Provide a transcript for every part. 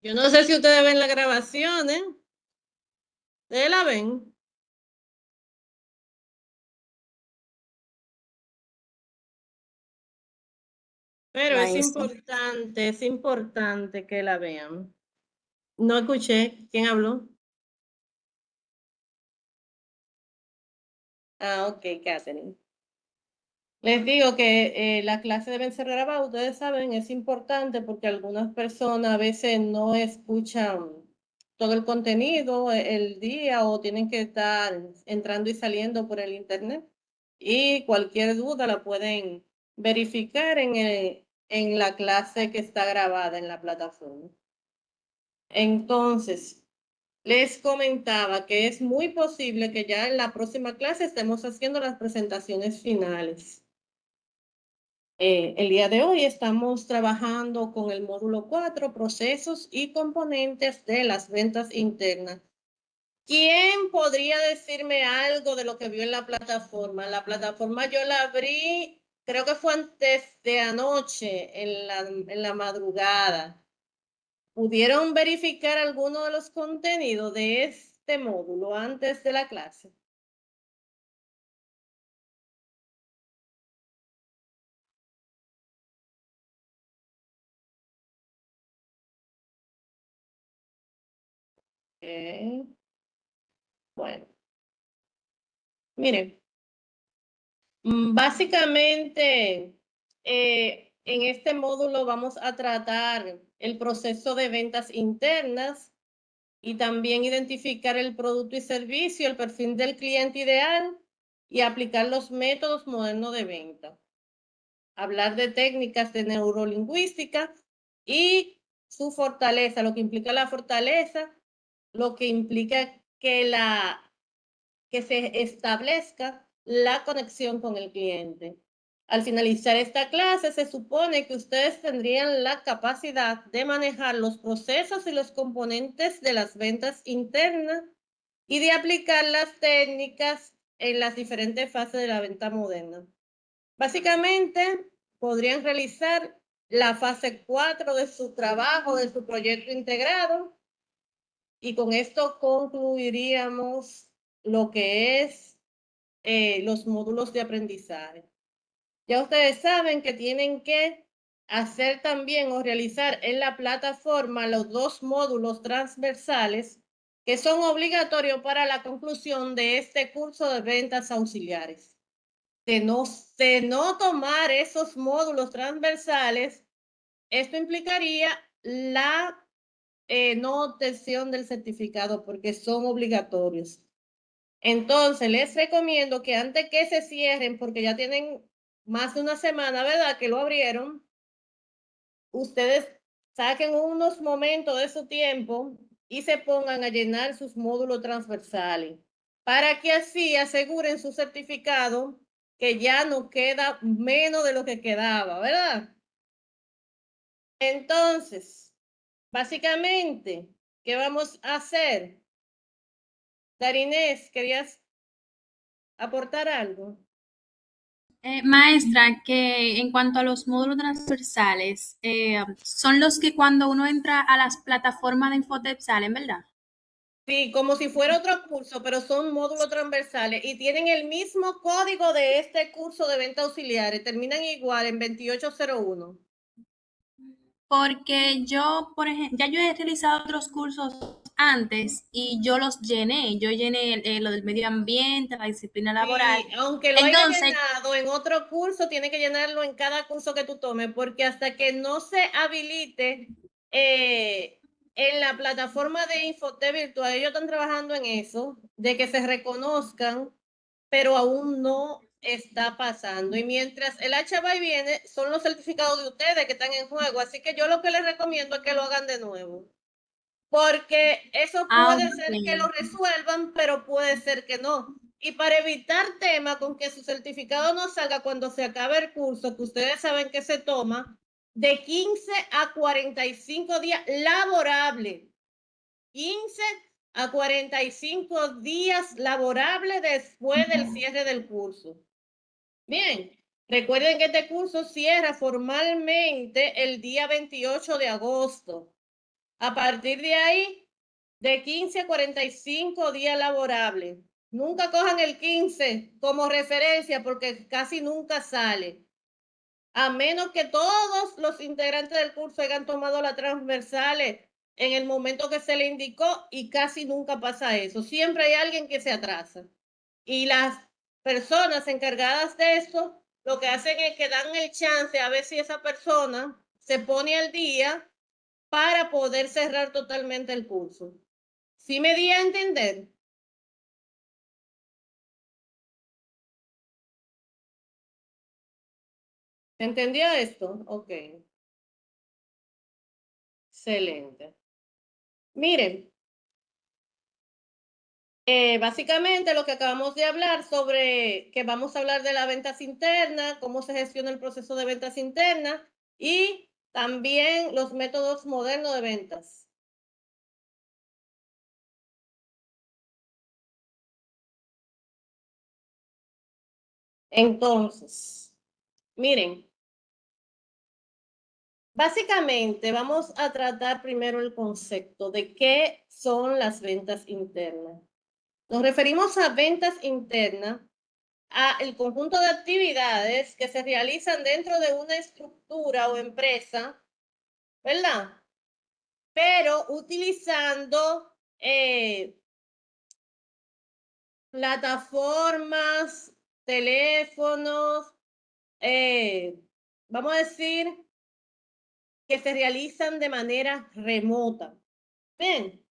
Yo no sé si ustedes ven la grabación, ¿eh? ¿Ustedes la ven? Pero Maestra. es importante que la vean. No escuché. ¿Quién habló? Ah, ok, Catherine. Les digo que las clases deben ser grabadas, ustedes saben, es importante porque algunas personas a veces no escuchan todo el contenido el día o tienen que estar entrando y saliendo por el internet y cualquier duda la pueden verificar en la clase que está grabada en la plataforma. Entonces, les comentaba que es muy posible que ya en la próxima clase estemos haciendo las presentaciones finales. El día de hoy estamos trabajando con el módulo 4, procesos y componentes de las ventas internas. ¿Quién podría decirme algo de lo que vio en la plataforma? La plataforma yo la abrí, creo que fue antes de anoche, en la madrugada. ¿Pudieron verificar alguno de los contenidos de este módulo antes de la clase? Bueno, miren. Básicamente, en este módulo vamos a tratar el proceso de ventas internas y también identificar el producto y servicio, el perfil del cliente ideal y aplicar los métodos modernos de venta. Hablar de técnicas de neurolingüística y su fortaleza, lo que implica la fortaleza, lo que implica que se establezca la conexión con el cliente. Al finalizar esta clase, se supone que ustedes tendrían la capacidad de manejar los procesos y los componentes de las ventas internas y de aplicar las técnicas en las diferentes fases de la venta moderna. Básicamente, podrían realizar la fase 4 de su trabajo, de su proyecto integrado, y con esto concluiríamos lo que es los módulos de aprendizaje. Ya ustedes saben que tienen que hacer también o realizar en la plataforma los dos módulos transversales que son obligatorios para la conclusión de este curso de ventas auxiliares. De no tomar esos módulos transversales, esto implicaría la no obtención del certificado porque son obligatorios. Entonces, les recomiendo que antes que se cierren, porque ya tienen más de una semana, ¿verdad? Que lo abrieron, ustedes saquen unos momentos de su tiempo y se pongan a llenar sus módulos transversales para que así aseguren su certificado que ya no queda menos de lo que quedaba, ¿verdad? Entonces, básicamente, ¿qué vamos a hacer? Darinés, ¿querías aportar algo? Maestra, que en cuanto a los módulos transversales, son los que cuando uno entra a las plataformas de Infotep salen, ¿verdad? Sí, como si fuera otro curso, pero son módulos transversales y tienen el mismo código de este curso de venta auxiliares. Terminan igual en 2801. Porque yo, por ejemplo, ya yo he realizado otros cursos antes y yo los llené. Yo llené lo del medio ambiente, la disciplina laboral. Sí, aunque lo haya Entonces, llenado en otro curso, tiene que llenarlo en cada curso que tú tomes, porque hasta que no se habilite eh, en la plataforma de Infotep Virtual, ellos están trabajando en eso, de que se reconozcan, pero aún no está pasando. Y mientras el H va y viene, son los certificados de ustedes que están en juego. Así que yo lo que les recomiendo es que lo hagan de nuevo. Porque eso puede ser que lo ok. resuelvan, pero puede ser que no. Y para evitar tema con que su certificado no salga cuando se acabe el curso, que ustedes saben que se toma de 15 a 45 días laborables. 15 a 45 días laborables después del cierre del curso. Bien, recuerden que este curso cierra formalmente el día 28 de agosto. A partir de ahí, de 15 a 45 días laborables. Nunca cojan el 15 como referencia porque casi nunca sale. A menos que todos los integrantes del curso hayan tomado las transversales en el momento que se le indicó y casi nunca pasa eso. Siempre hay alguien que se atrasa. Y las personas encargadas de esto lo que hacen es que dan el chance a ver si esa persona se pone al día para poder cerrar totalmente el curso. ¿Sí me di a entender? ¿Entendió esto? Ok, excelente. Miren, básicamente lo que acabamos de hablar sobre que vamos a hablar de las ventas internas, cómo se gestiona el proceso de ventas internas y también los métodos modernos de ventas. Entonces, miren, básicamente vamos a tratar primero el concepto de qué son las ventas internas. Nos referimos a ventas internas a el conjunto de actividades que se realizan dentro de una estructura o empresa, ¿verdad? Pero utilizando plataformas, teléfonos, vamos a decir, que se realizan de manera remota. Bien.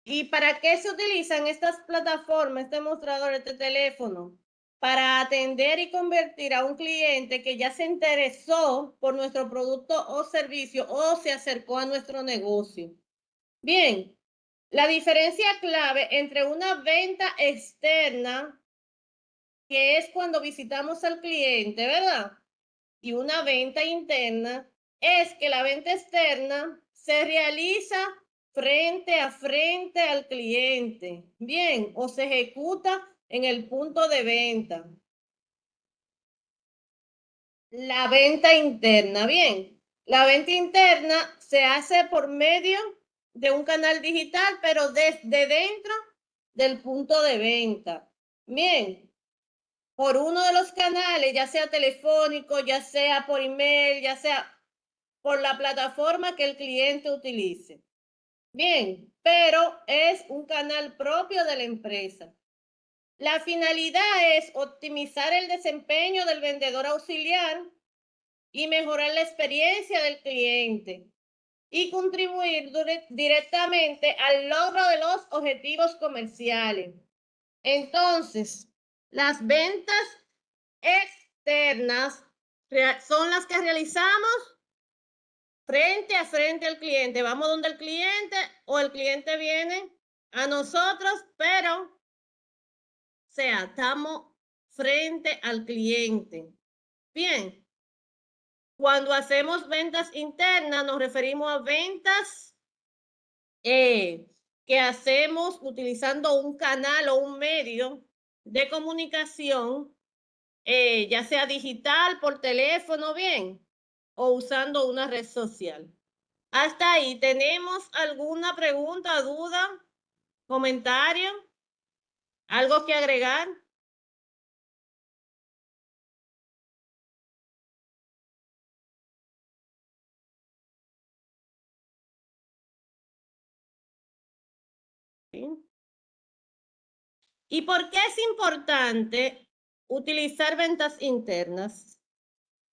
¿Y para qué se utilizan estas plataformas, este mostrador, este teléfono? Para atender y convertir a un cliente que ya se interesó por nuestro producto o servicio o se acercó a nuestro negocio. Bien, la diferencia clave entre una venta externa, que es cuando visitamos al cliente, ¿verdad? Y una venta interna, es que la venta externa se realiza frente a frente al cliente, bien, o se ejecuta en el punto de venta. La venta interna, bien, la venta interna se hace por medio de un canal digital, pero desde dentro del punto de venta. Bien, por uno de los canales, ya sea telefónico, ya sea por email, ya sea por la plataforma que el cliente utilice. Bien, pero es un canal propio de la empresa. La finalidad es optimizar el desempeño del vendedor auxiliar y mejorar la experiencia del cliente y contribuir directamente al logro de los objetivos comerciales. Entonces, las ventas externas son las que realizamos frente a frente al cliente. Vamos donde el cliente o el cliente viene a nosotros, pero estamos frente al cliente. Bien, cuando hacemos ventas internas nos referimos a ventas que hacemos utilizando un canal o un medio de comunicación, ya sea digital, por teléfono, bien, o usando una red social. Hasta ahí, ¿tenemos alguna pregunta, duda, comentario? ¿Algo que agregar? ¿Sí? ¿Y por qué es importante utilizar ventas internas?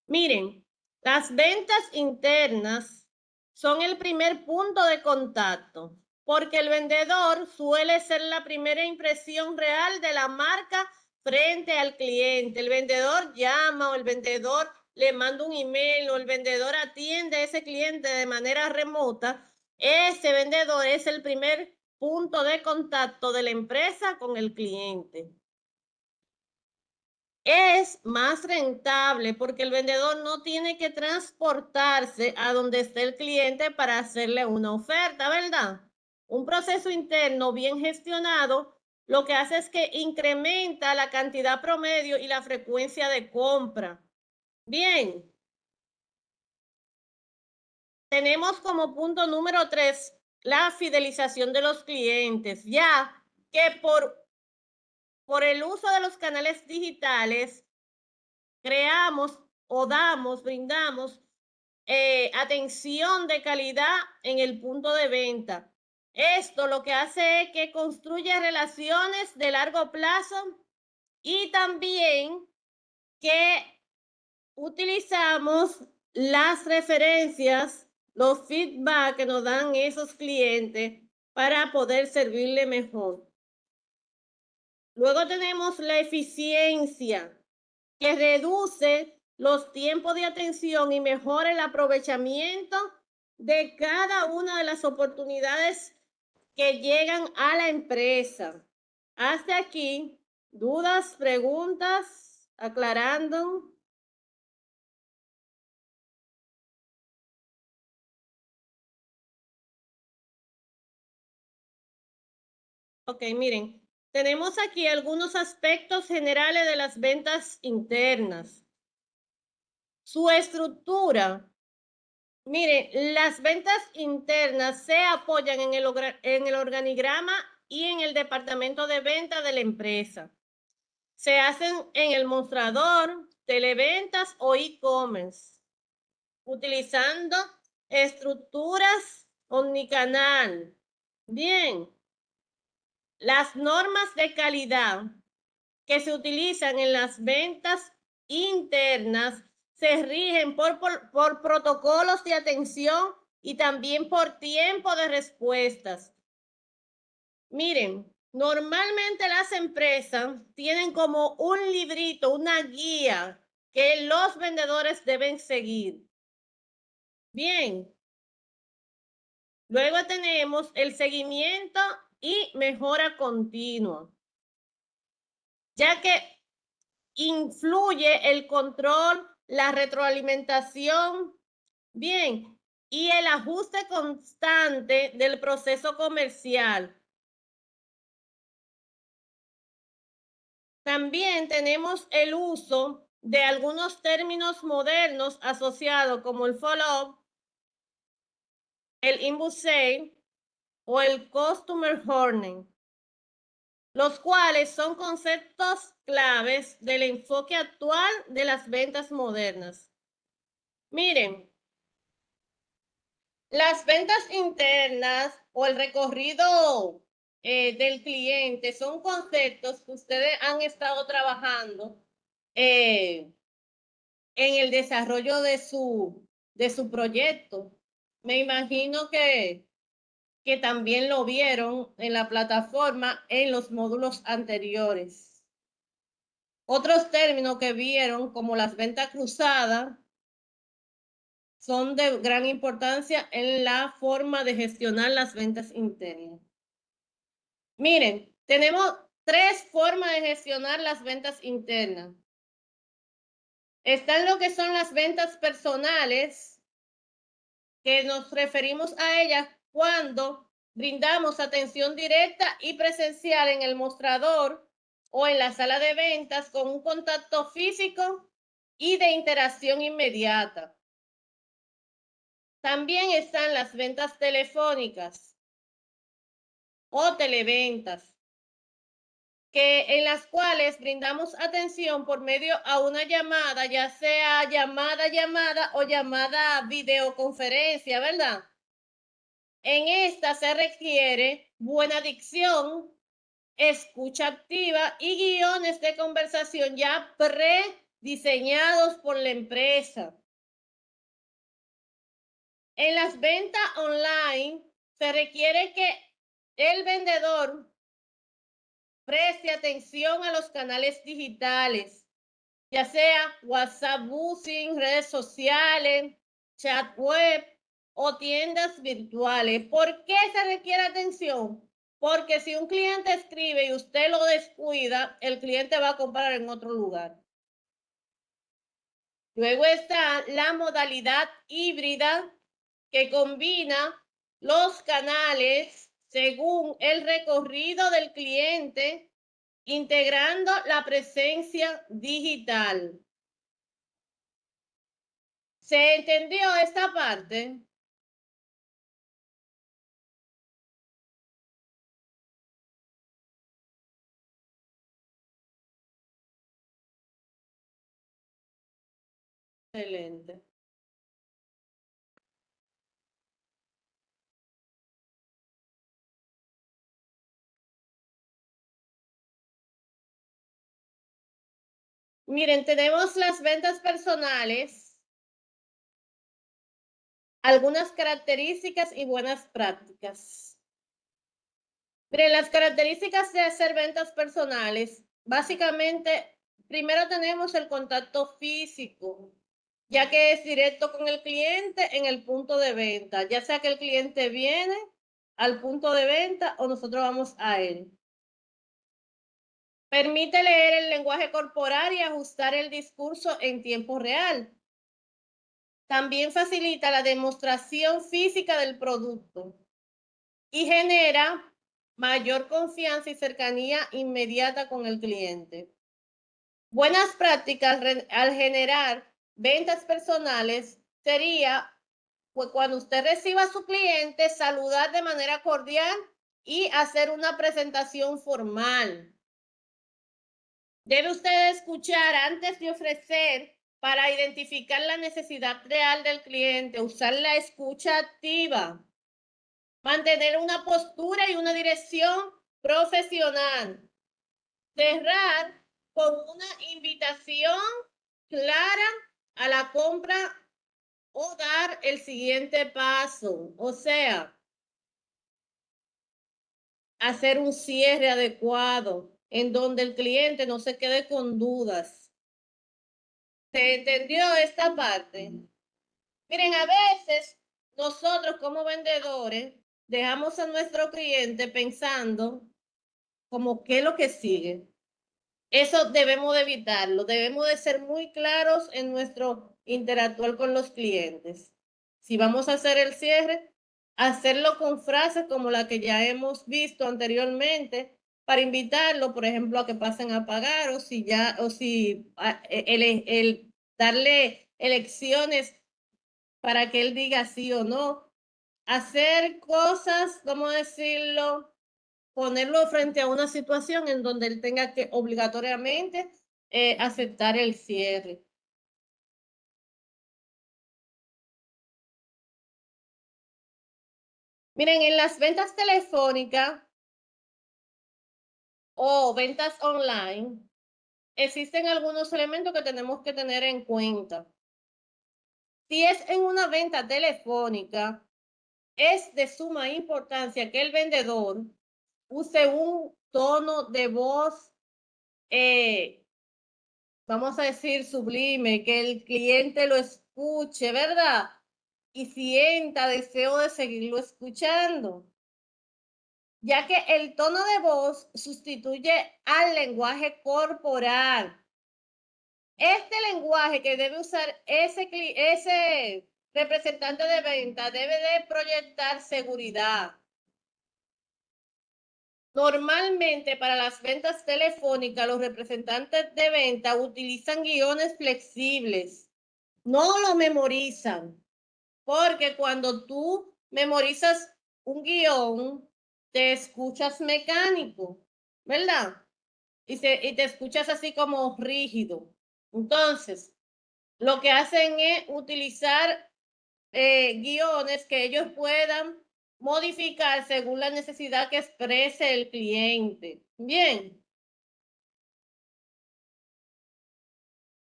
Miren, las ventas internas son el primer punto de contacto, porque el vendedor suele ser la primera impresión real de la marca frente al cliente. El vendedor llama o el vendedor le manda un email o el vendedor atiende a ese cliente de manera remota. Ese vendedor es el primer punto de contacto de la empresa con el cliente. Es más rentable porque el vendedor no tiene que transportarse a donde esté el cliente para hacerle una oferta, ¿verdad? Un proceso interno bien gestionado lo que hace es que incrementa la cantidad promedio y la frecuencia de compra. Bien, tenemos como punto número 3 la fidelización de los clientes, ya que por el uso de los canales digitales creamos o brindamos atención de calidad en el punto de venta. Esto lo que hace es que construye relaciones de largo plazo y también que utilizamos las referencias, los feedback que nos dan esos clientes para poder servirle mejor. Luego tenemos la eficiencia, que reduce los tiempos de atención y mejora el aprovechamiento de cada una de las oportunidades que llegan a la empresa. Hasta aquí, dudas, preguntas, aclarando. Ok, miren, tenemos aquí algunos aspectos generales de las ventas internas. Su estructura. Mire, las ventas internas se apoyan en el organigrama y en el departamento de venta de la empresa. Se hacen en el mostrador, televentas o e-commerce, utilizando estructuras omnicanal. Bien, las normas de calidad que se utilizan en las ventas internas se rigen por protocolos de atención y también por tiempo de respuestas. Miren, normalmente las empresas tienen como un librito, una guía que los vendedores deben seguir. Bien. Luego tenemos el seguimiento y mejora continua, ya que influye el control, la retroalimentación, bien, y el ajuste constante del proceso comercial. También tenemos el uso de algunos términos modernos asociados como el follow-up, el inbound sale o el customer journey, los cuales son conceptos claves del enfoque actual de las ventas modernas. Miren, las ventas internas o el recorrido del cliente son conceptos que ustedes han estado trabajando en el desarrollo de su proyecto. Me imagino que también lo vieron en la plataforma en los módulos anteriores. Otros términos que vieron, como las ventas cruzadas, son de gran importancia en la forma de gestionar las ventas internas. Miren, tenemos 3 formas de gestionar las ventas internas. Están lo que son las ventas personales, que nos referimos a ellas cuando brindamos atención directa y presencial en el mostrador o en la sala de ventas con un contacto físico y de interacción inmediata. También están las ventas telefónicas o televentas, en las cuales brindamos atención por medio a una llamada, ya sea llamada o llamada videoconferencia, ¿verdad? En esta se requiere buena dicción, escucha activa y guiones de conversación ya prediseñados por la empresa. En las ventas online se requiere que el vendedor preste atención a los canales digitales, ya sea WhatsApp, Buzzing, redes sociales, chat web o tiendas virtuales. ¿Por qué se requiere atención? Porque si un cliente escribe y usted lo descuida, el cliente va a comprar en otro lugar. Luego está la modalidad híbrida, que combina los canales según el recorrido del cliente, integrando la presencia digital. ¿Se entendió esta parte? Excelente. Miren, tenemos las ventas personales, algunas características y buenas prácticas. Miren, las características de hacer ventas personales, básicamente, primero tenemos el contacto físico, ya que es directo con el cliente en el punto de venta, ya sea que el cliente viene al punto de venta o nosotros vamos a él. Permite leer el lenguaje corporal y ajustar el discurso en tiempo real. También facilita la demostración física del producto y genera mayor confianza y cercanía inmediata con el cliente. Buenas prácticas al generar ventas personales sería, pues, cuando usted reciba a su cliente, saludar de manera cordial y hacer una presentación formal. Debe usted escuchar antes de ofrecer para identificar la necesidad real del cliente, usar la escucha activa, mantener una postura y una dirección profesional, cerrar con una invitación clara a la compra o dar el siguiente paso, o sea, hacer un cierre adecuado en donde el cliente no se quede con dudas. ¿Se entendió esta parte? Miren, a veces nosotros como vendedores dejamos a nuestro cliente pensando como qué es lo que sigue. Eso debemos de evitarlo, debemos de ser muy claros en nuestro interactuar con los clientes. Si vamos a hacer el cierre, hacerlo con frases como la que ya hemos visto anteriormente para invitarlo, por ejemplo, a que pasen a pagar o si ya, o si el darle elecciones para que él diga sí o no. Hacer cosas, ¿cómo decirlo? Ponerlo frente a una situación en donde él tenga que obligatoriamente aceptar el cierre. Miren, en las ventas telefónicas o ventas online, existen algunos elementos que tenemos que tener en cuenta. Si es en una venta telefónica, es de suma importancia que el vendedor use un tono de voz, vamos a decir, sublime, que el cliente lo escuche, ¿verdad? Y sienta deseo de seguirlo escuchando, ya que el tono de voz sustituye al lenguaje corporal. Este lenguaje que debe usar ese representante de venta debe de proyectar seguridad. Normalmente para las ventas telefónicas, los representantes de venta utilizan guiones flexibles, no lo memorizan, porque cuando tú memorizas un guión, te escuchas mecánico, ¿verdad? Y te escuchas así como rígido. Entonces, lo que hacen es utilizar guiones que ellos puedan modificar según la necesidad que exprese el cliente. Bien,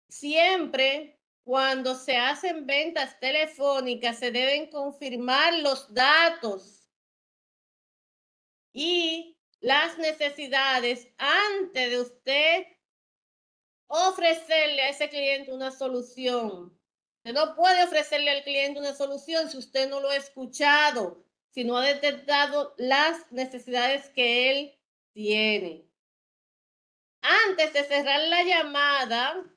siempre cuando se hacen ventas telefónicas se deben confirmar los datos y las necesidades antes de usted ofrecerle a ese cliente una solución. Usted no puede ofrecerle al cliente una solución si usted no lo ha escuchado, si no ha detectado las necesidades que él tiene. Antes de cerrar la llamada,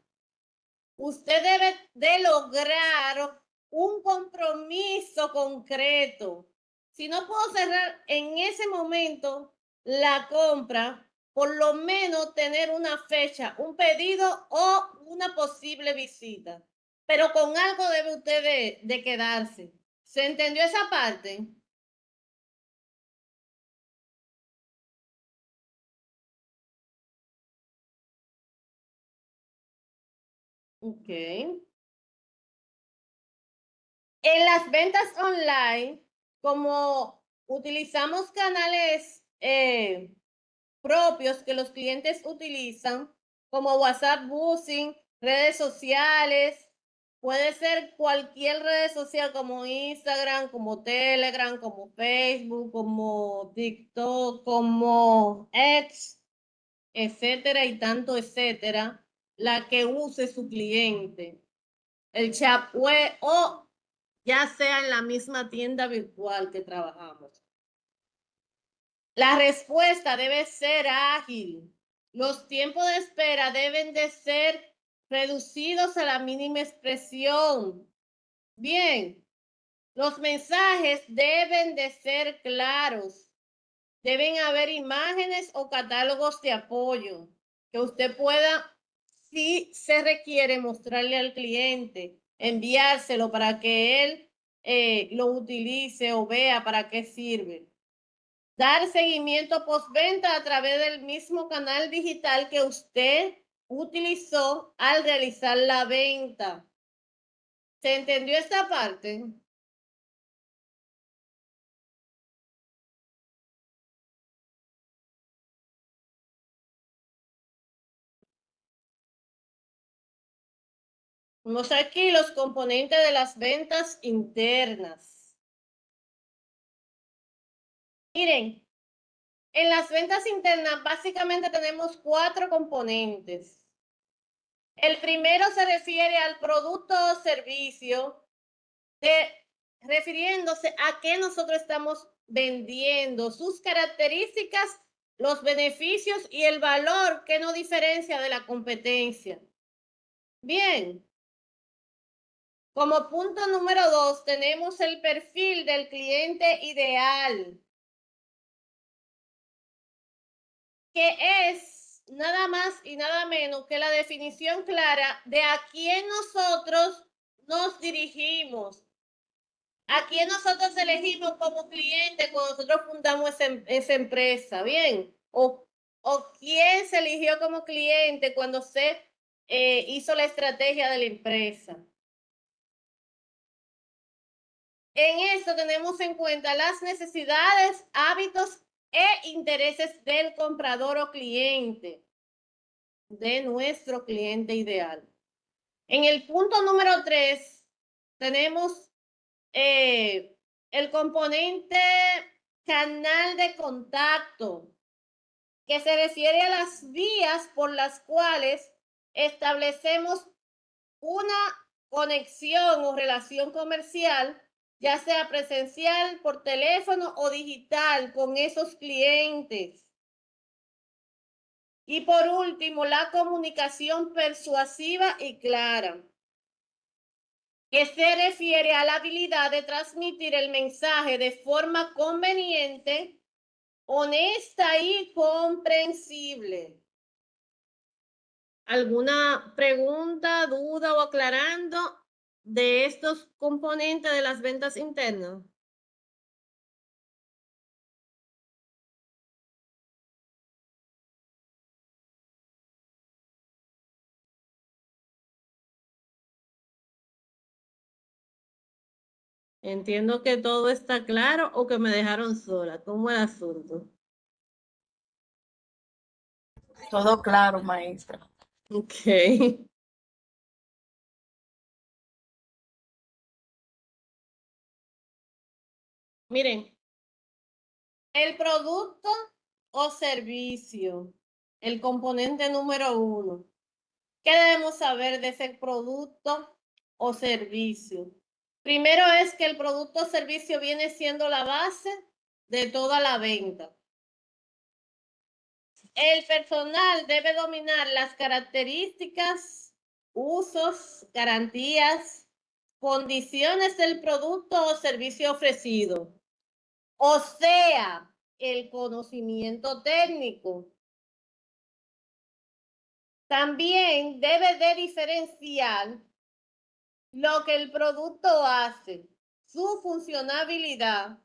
usted debe de lograr un compromiso concreto. Si no puedo cerrar en ese momento la compra, por lo menos tener una fecha, un pedido o una posible visita. Pero con algo debe usted de quedarse. ¿Se entendió esa parte? Ok. En las ventas online, como utilizamos canales propios que los clientes utilizan, como WhatsApp Buzzing, redes sociales, puede ser cualquier red social como Instagram, como Telegram, como Facebook, como TikTok, como X, etcétera y tanto, etcétera, la que use su cliente. El chat web o ya sea en la misma tienda virtual que trabajamos. La respuesta debe ser ágil. Los tiempos de espera deben de ser reducidos a la mínima expresión. Bien, los mensajes deben de ser claros. Deben haber imágenes o catálogos de apoyo que usted pueda, si se requiere, mostrarle al cliente, enviárselo para que él lo utilice o vea para qué sirve. Dar seguimiento postventa a través del mismo canal digital que usted utilizó al realizar la venta. ¿Se entendió esta parte? Vemos aquí los componentes de las ventas internas. Miren, en las ventas internas básicamente tenemos 4 componentes. El primero se refiere al producto o servicio, refiriéndose a qué nosotros estamos vendiendo, sus características, los beneficios y el valor que nos diferencia de la competencia. Bien, como punto número 2 tenemos el perfil del cliente ideal, que es nada más y nada menos que la definición clara de a quién nosotros nos dirigimos, a quién nosotros elegimos como cliente cuando nosotros fundamos esa empresa, ¿bien? O quién se eligió como cliente cuando se hizo la estrategia de la empresa. En esto tenemos en cuenta las necesidades, hábitos e intereses del comprador o cliente, de nuestro cliente ideal. En el punto número 3 tenemos el componente canal de contacto, que se refiere a las vías por las cuales establecemos una conexión o relación comercial, ya sea presencial, por teléfono o digital, con esos clientes. Y por último, la comunicación persuasiva y clara, que se refiere a la habilidad de transmitir el mensaje de forma conveniente, honesta y comprensible. ¿Alguna pregunta, duda o aclarando de estos componentes de las ventas internas? Entiendo que todo está claro o que me dejaron sola. ¿Cómo el asunto? Todo claro, maestra. Ok. Miren, el producto o servicio, el componente número 1. ¿Qué debemos saber de ese producto o servicio? Primero es que el producto o servicio viene siendo la base de toda la venta. El personal debe dominar las características, usos, garantías, condiciones del producto o servicio ofrecido. O sea, el conocimiento técnico. También debe de diferenciar lo que el producto hace, su funcionalidad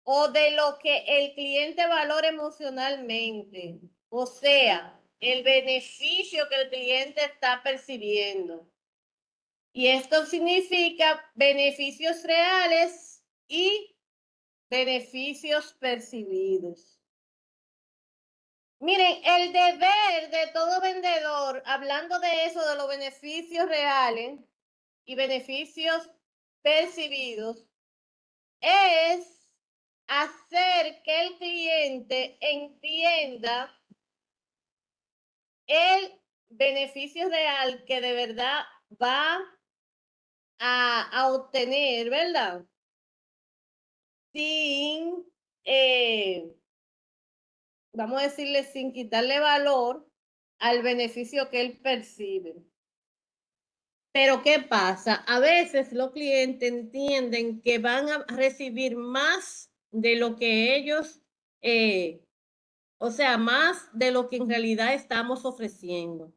o de lo que el cliente valora emocionalmente. O sea, el beneficio que el cliente está percibiendo. Y esto significa beneficios reales y beneficios percibidos. Miren, el deber de todo vendedor, hablando de eso, de los beneficios reales y beneficios percibidos, es hacer que el cliente entienda el beneficio real que de verdad va a obtener, ¿verdad? Sin, vamos a decirle, sin quitarle valor al beneficio que él percibe. Pero ¿qué pasa? A veces los clientes entienden que van a recibir más de lo que ellos, o sea, más de lo que en realidad estamos ofreciendo.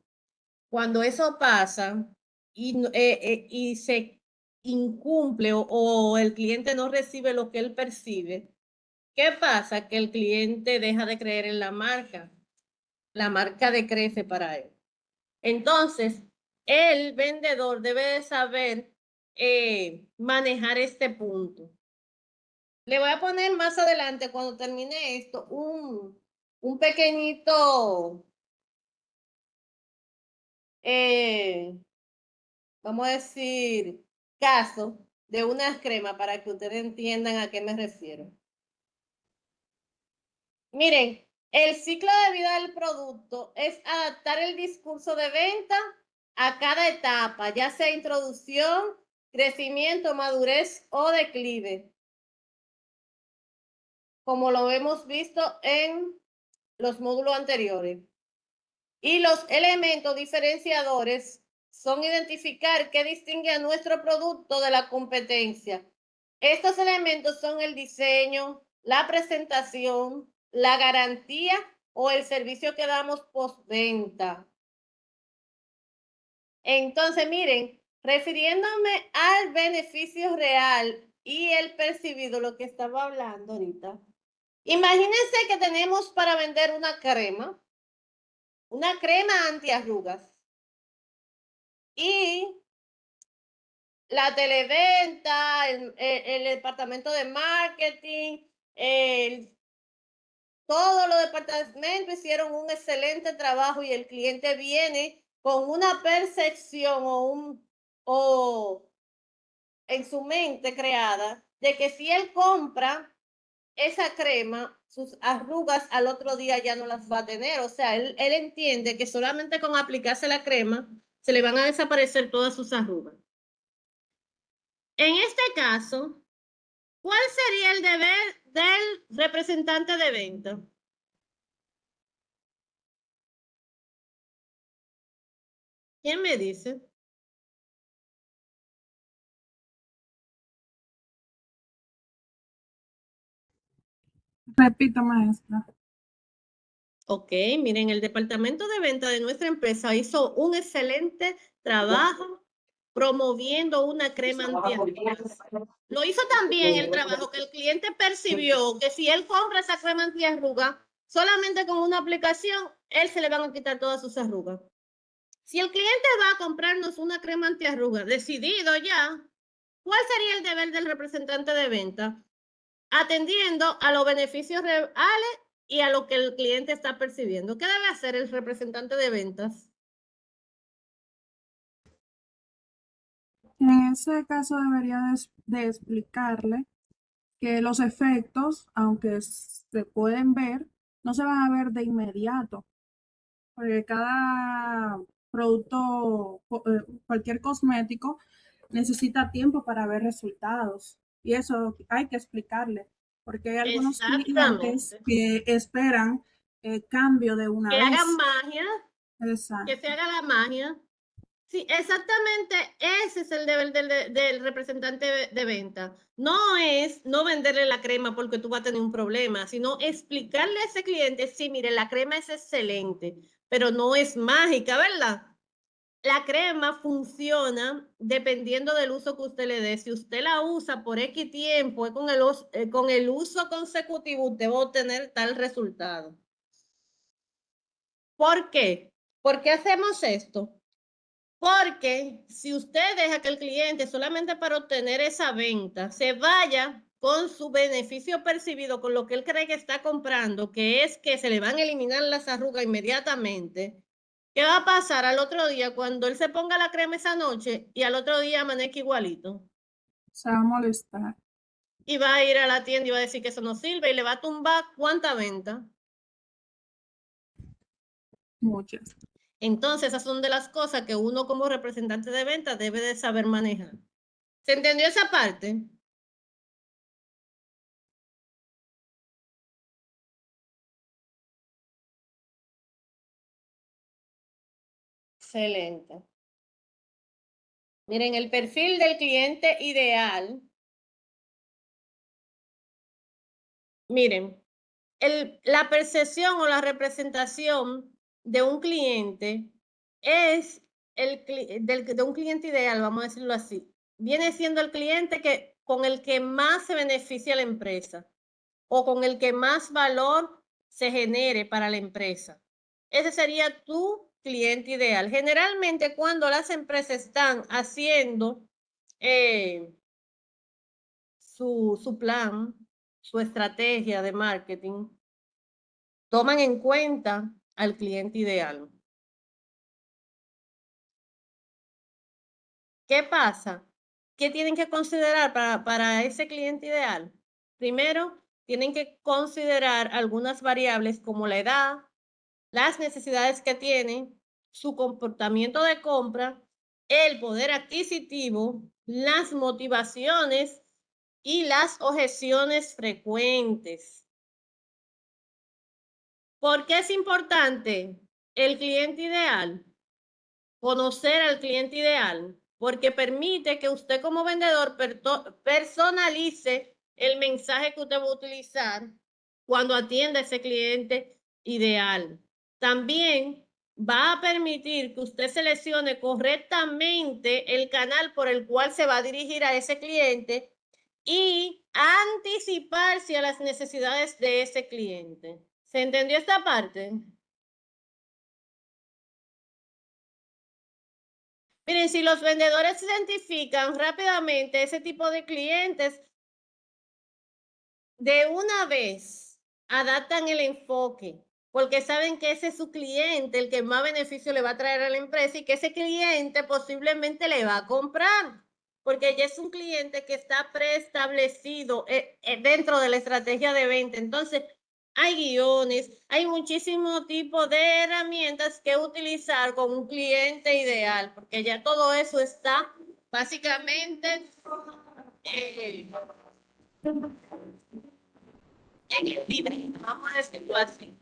Cuando eso pasa y se incumple o el cliente no recibe lo que él percibe, ¿qué pasa? Que el cliente deja de creer en la marca decrece para él. Entonces, el vendedor debe de saber manejar este punto. Le voy a poner más adelante, cuando termine esto, un pequeñito, vamos a decir, caso de unas cremas para que ustedes entiendan a qué me refiero. Miren, el ciclo de vida del producto es adaptar el discurso de venta a cada etapa, ya sea introducción, crecimiento, madurez o declive, como lo hemos visto en los módulos anteriores. Y los elementos diferenciadores son identificar qué distingue a nuestro producto de la competencia. Estos elementos son el diseño, la presentación, la garantía o el servicio que damos postventa. Entonces, miren, refiriéndome al beneficio real y el percibido, lo que estaba hablando ahorita. Imagínense que tenemos para vender una crema antiarrugas. Y la televenta, el departamento de marketing, todos los departamentos hicieron un excelente trabajo y el cliente viene con una percepción o en su mente creada de que si él compra esa crema, sus arrugas al otro día ya no las va a tener. O sea, él entiende que solamente con aplicarse la crema se le van a desaparecer todas sus arrugas. En este caso, ¿cuál sería el deber del representante de venta? ¿Quién me dice? Repito, maestra. Ok, miren, el departamento de venta de nuestra empresa hizo un excelente trabajo promoviendo una crema antiarrugas. Lo hizo también el trabajo que el cliente percibió que si él compra esa crema antiarrugas, solamente con una aplicación, él se le van a quitar todas sus arrugas. Si el cliente va a comprarnos una crema antiarrugas, decidido ya, ¿cuál sería el deber del representante de venta? Atendiendo a los beneficios reales y a lo que el cliente está percibiendo. ¿Qué debe hacer el representante de ventas? En ese caso debería de explicarle que los efectos, aunque se pueden ver, no se van a ver de inmediato, porque cada producto, cualquier cosmético, necesita tiempo para ver resultados. Y eso hay que explicarle, porque hay algunos clientes Exactamente. que esperan cambio de una Que vez. hagan magia, Exacto. que se haga la magia. Sí, exactamente ese es el deber del representante de venta. No es no venderle la crema porque tú vas a tener un problema, sino explicarle a ese cliente, sí, mire, la crema es excelente, pero no es mágica, ¿verdad? La crema funciona dependiendo del uso que usted le dé. Si usted la usa por X tiempo, con el uso consecutivo, usted va a obtener tal resultado. ¿Por qué? ¿Por qué hacemos esto? Porque si usted deja que el cliente solamente para obtener esa venta se vaya con su beneficio percibido, con lo que él cree que está comprando, que es que se le van a eliminar las arrugas inmediatamente, ¿qué va a pasar al otro día cuando él se ponga la crema esa noche y al otro día amanezca igualito? Se va a molestar. Y va a ir a la tienda y va a decir que eso no sirve y le va a tumbar ¿cuánta venta? Muchas. Entonces, esas son de las cosas que uno como representante de ventas debe de saber manejar. ¿Se entendió esa parte? Excelente. Miren, el perfil del cliente ideal. Miren, la percepción o la representación de un cliente es de un cliente ideal, vamos a decirlo así. Viene siendo el cliente con el que más se beneficia la empresa o con el que más valor se genere para la empresa. Ese sería tu cliente ideal. Generalmente cuando las empresas están haciendo su plan, su estrategia de marketing, toman en cuenta al cliente ideal. ¿Qué pasa? ¿Qué tienen que considerar para ese cliente ideal? Primero, tienen que considerar algunas variables como la edad, las necesidades que tienen, su comportamiento de compra, el poder adquisitivo, las motivaciones y las objeciones frecuentes. ¿Por qué es importante el cliente ideal? Conocer al cliente ideal, porque permite que usted como vendedor personalice el mensaje que usted va a utilizar cuando atienda a ese cliente ideal. También va a permitir que usted seleccione correctamente el canal por el cual se va a dirigir a ese cliente y anticiparse a las necesidades de ese cliente. ¿Se entendió esta parte? Miren, si los vendedores identifican rápidamente ese tipo de clientes, de una vez adaptan el enfoque, porque saben que ese es su cliente, el que más beneficio le va a traer a la empresa y que ese cliente posiblemente le va a comprar, porque ya es un cliente que está preestablecido dentro de la estrategia de venta. Entonces, hay guiones, hay muchísimo tipo de herramientas que utilizar con un cliente ideal, porque ya todo eso está básicamente en el libre, vamos a decirlo así.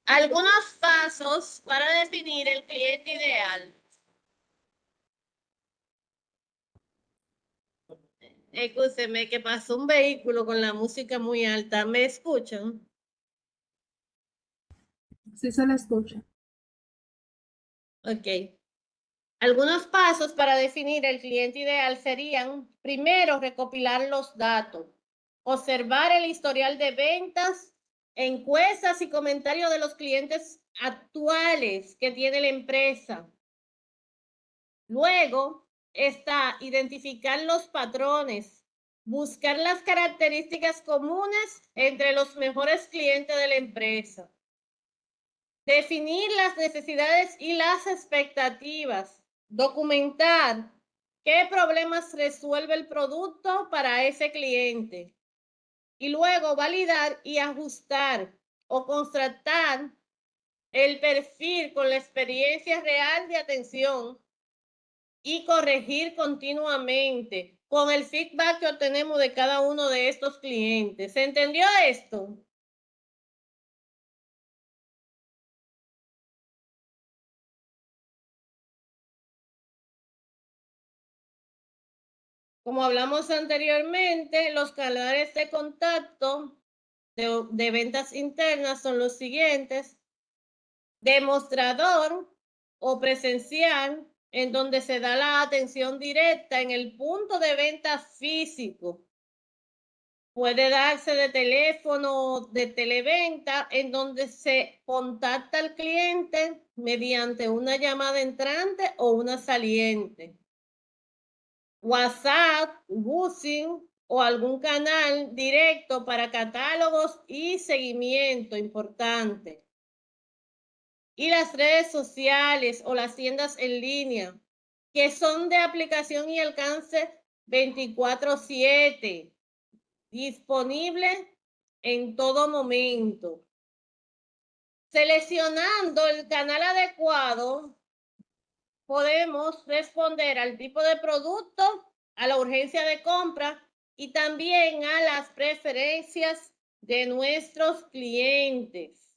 Algunos pasos para definir el cliente ideal. Escúcheme que pasó un vehículo con la música muy alta. ¿Me escuchan? Sí se le escucha. Ok. Algunos pasos para definir el cliente ideal serían, primero, recopilar los datos, observar el historial de ventas, encuestas y comentarios de los clientes actuales que tiene la empresa. Luego está identificar los patrones, buscar las características comunes entre los mejores clientes de la empresa, definir las necesidades y las expectativas, documentar qué problemas resuelve el producto para ese cliente y luego validar y ajustar o contrastar el perfil con la experiencia real de atención y corregir continuamente con el feedback que obtenemos de cada uno de estos clientes. ¿Se entendió esto? Como hablamos anteriormente, los canales de contacto de ventas internas son los siguientes: demostrador o presencial, en donde se da la atención directa en el punto de venta físico. Puede darse de teléfono, de televenta, en donde se contacta al cliente mediante una llamada entrante o una saliente. WhatsApp, Buzzing o algún canal directo para catálogos y seguimiento importante. Y las redes sociales o las tiendas en línea, que son de aplicación y alcance 24/7, disponible en todo momento. Seleccionando el canal adecuado, podemos responder al tipo de producto, a la urgencia de compra y también a las preferencias de nuestros clientes.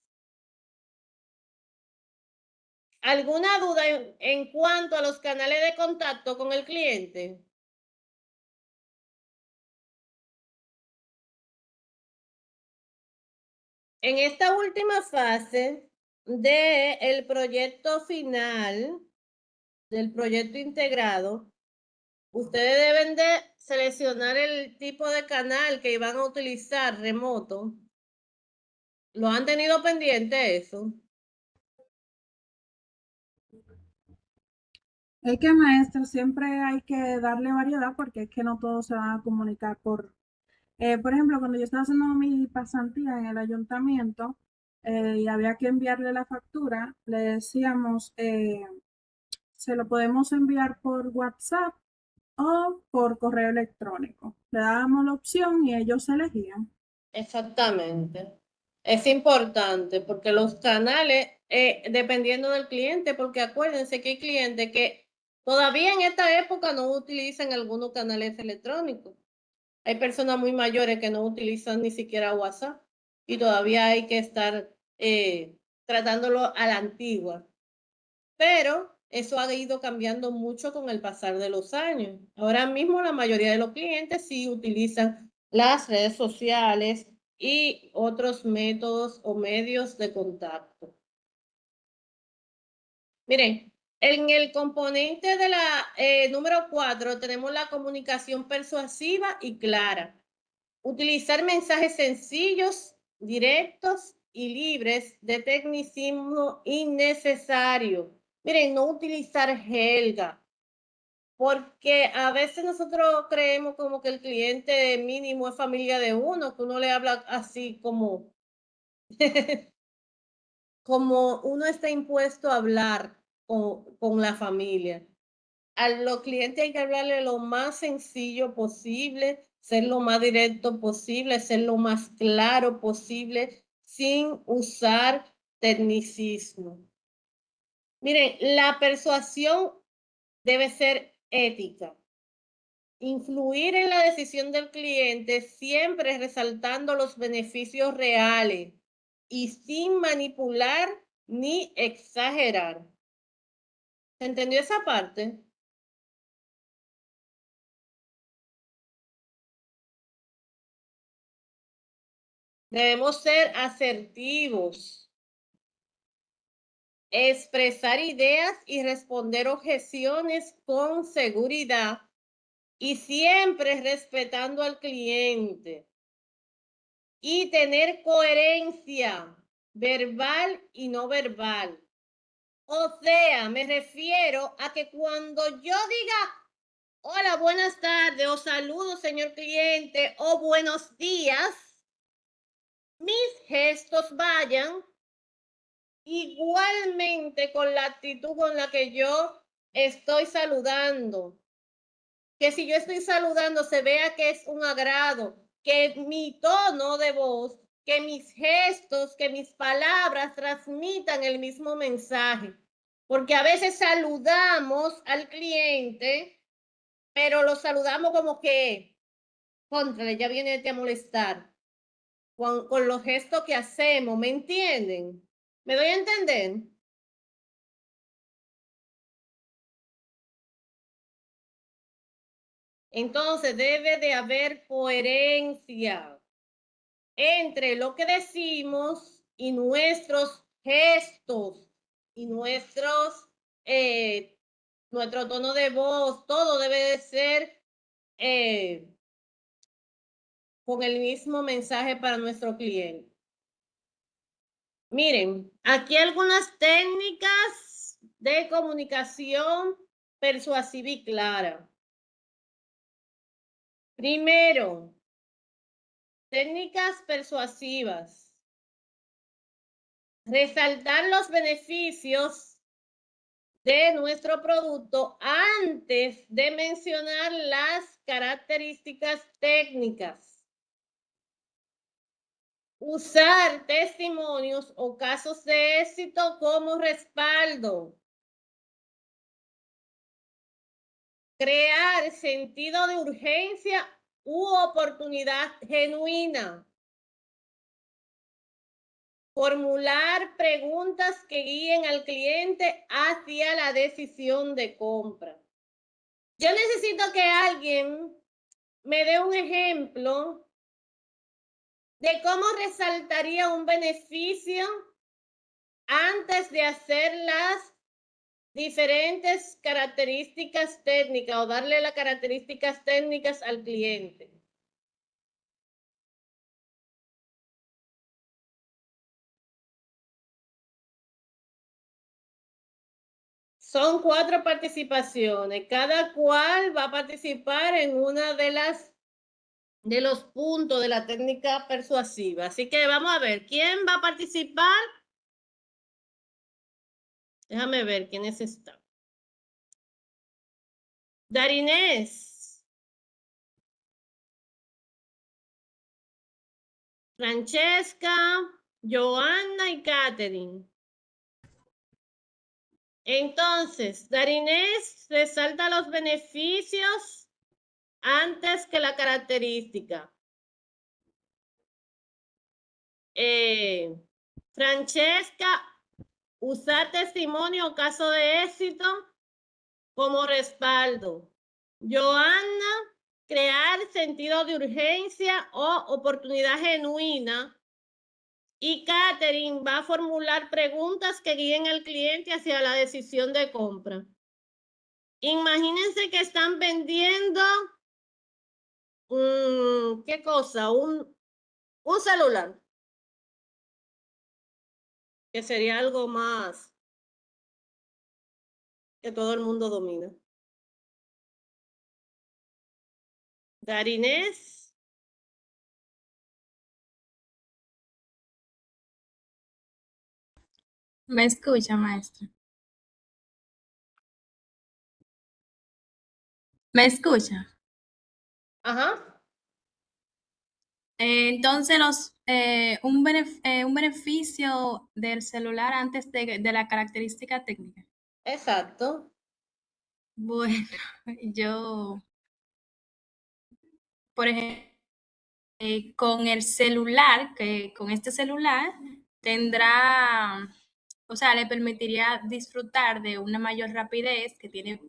¿Alguna duda en cuanto a los canales de contacto con el cliente? En esta última fase del proyecto final, del proyecto integrado, ustedes deben de seleccionar el tipo de canal que van a utilizar remoto. ¿Lo han tenido pendiente eso? Es que, maestra, siempre hay que darle variedad porque es que no todos se van a comunicar por ejemplo, cuando yo estaba haciendo mi pasantía en el ayuntamiento y había que enviarle la factura, le decíamos, se lo podemos enviar por WhatsApp o por correo electrónico. Le dábamos la opción y ellos elegían. Exactamente. Es importante porque los canales, dependiendo del cliente, porque acuérdense que hay clientes que todavía en esta época no utilizan algunos canales electrónicos. Hay personas muy mayores que no utilizan ni siquiera WhatsApp y todavía hay que estar tratándolo a la antigua. Pero eso ha ido cambiando mucho con el pasar de los años. Ahora mismo la mayoría de los clientes sí utilizan las redes sociales y otros métodos o medios de contacto. Miren, en el componente de la número 4 tenemos la comunicación persuasiva y clara. Utilizar mensajes sencillos, directos y libres de tecnicismo innecesario. Miren, no utilizar jerga, porque a veces nosotros creemos como que el cliente mínimo es familia de uno, que uno le habla así como, como uno está impuesto a hablar con la familia. A los clientes hay que hablarle lo más sencillo posible, ser lo más directo posible, ser lo más claro posible, sin usar tecnicismo. Miren, la persuasión debe ser ética. Influir en la decisión del cliente siempre resaltando los beneficios reales y sin manipular ni exagerar. ¿Se entendió esa parte? Debemos ser asertivos, expresar ideas y responder objeciones con seguridad y siempre respetando al cliente. Y tener coherencia verbal y no verbal. O sea, me refiero a que cuando yo diga, hola, buenas tardes, o saludos, señor cliente, o buenos días, mis gestos vayan igualmente con la actitud con la que yo estoy saludando. Que si yo estoy saludando se vea que es un agrado, que mi tono de voz, que mis gestos, que mis palabras transmitan el mismo mensaje. Porque a veces saludamos al cliente, pero lo saludamos como que, contra, ya viene a molestar, con los gestos que hacemos, ¿me entienden? ¿Me doy a entender? Entonces debe de haber coherencia entre lo que decimos y nuestros gestos y nuestro tono de voz, todo debe de ser con el mismo mensaje para nuestro cliente. Miren, aquí algunas técnicas de comunicación persuasiva y clara. Primero, técnicas persuasivas. Resaltar los beneficios de nuestro producto antes de mencionar las características técnicas. Usar testimonios o casos de éxito como respaldo. Crear sentido de urgencia u oportunidad genuina. Formular preguntas que guíen al cliente hacia la decisión de compra. Yo necesito que alguien me dé un ejemplo de cómo resaltaría un beneficio antes de hacer las diferentes características técnicas o darle las características técnicas al cliente. Son 4 participaciones. Cada cual va a participar en una de los puntos de la técnica persuasiva. Así que vamos a ver, ¿quién va a participar? Déjame ver quiénes están. Darinés. Francesca, Joanna y Catherine. Entonces, Darinés resalta los beneficios antes que la característica. Francesca, usar testimonio o caso de éxito como respaldo. Joanna, crear sentido de urgencia o oportunidad genuina. Y Catherine va a formular preguntas que guíen al cliente hacia la decisión de compra. Imagínense que están vendiendo, ¿qué cosa? Un celular. Que sería algo más que todo el mundo domina. Darinés. ¿Me escucha, maestra? ¿Me escucha? Ajá. Entonces, un beneficio del celular antes de la característica técnica. Exacto. Bueno, yo, por ejemplo, con el celular, que con este celular tendrá, o sea, le permitiría disfrutar de una mayor rapidez, que tiene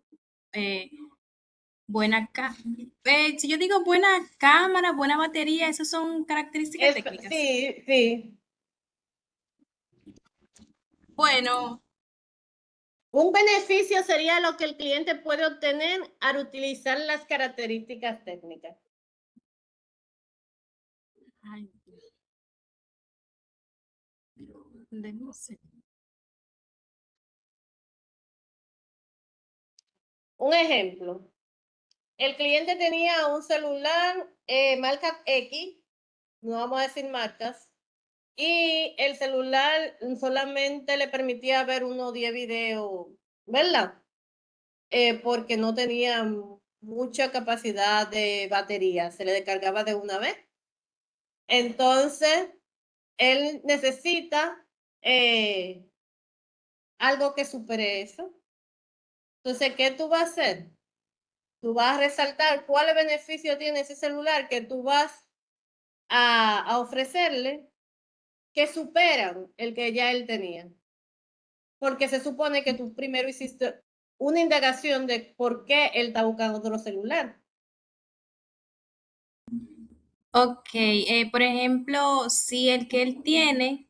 si yo digo buena cámara, buena batería, esas son características técnicas. Sí, sí. Bueno, Un beneficio sería lo que el cliente puede obtener al utilizar las características técnicas. ay, no sé. Un ejemplo. El cliente tenía un celular marca X, no vamos a decir marcas, y el celular solamente le permitía ver uno o 10 videos, ¿verdad? Porque no tenía mucha capacidad de batería, se le descargaba de una vez. Entonces, él necesita algo que supere eso. Entonces, ¿qué tú vas a hacer? Tú vas a resaltar cuáles beneficios tiene ese celular que tú vas a ofrecerle que superan el que ya él tenía. Porque se supone que tú primero hiciste una indagación de por qué él está buscando otro celular. Ok, por ejemplo, si el que él tiene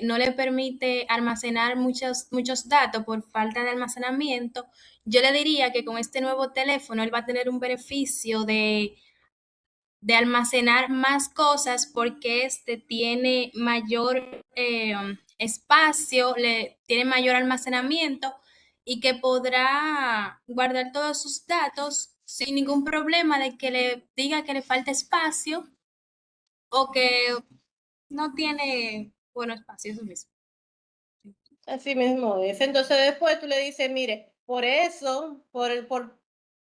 no le permite almacenar muchos datos por falta de almacenamiento, yo le diría que con este nuevo teléfono él va a tener un beneficio de almacenar más cosas porque este tiene mayor espacio, tiene mayor almacenamiento y que podrá guardar todos sus datos sin ningún problema de que le diga que le falta espacio o que no tiene bueno espacio, eso mismo. Así mismo es. Entonces después tú le dices, mire, por eso,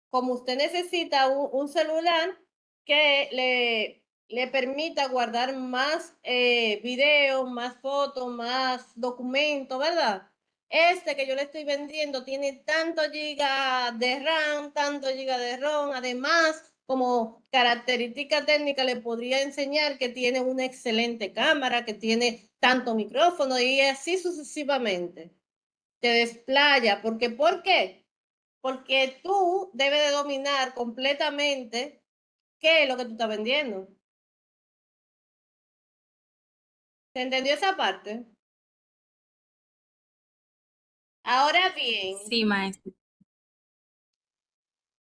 como usted necesita un celular que le permita guardar más videos, más fotos, más documentos, ¿verdad? Este que yo le estoy vendiendo tiene tanto giga de RAM, tanto giga de ROM, además, como característica técnica le podría enseñar que tiene una excelente cámara, que tiene tanto micrófono y así sucesivamente. Te desplaya, porque ¿por qué? Porque tú debes de dominar completamente qué es lo que tú estás vendiendo. ¿Se entendió esa parte? Ahora bien, Sí, maestra.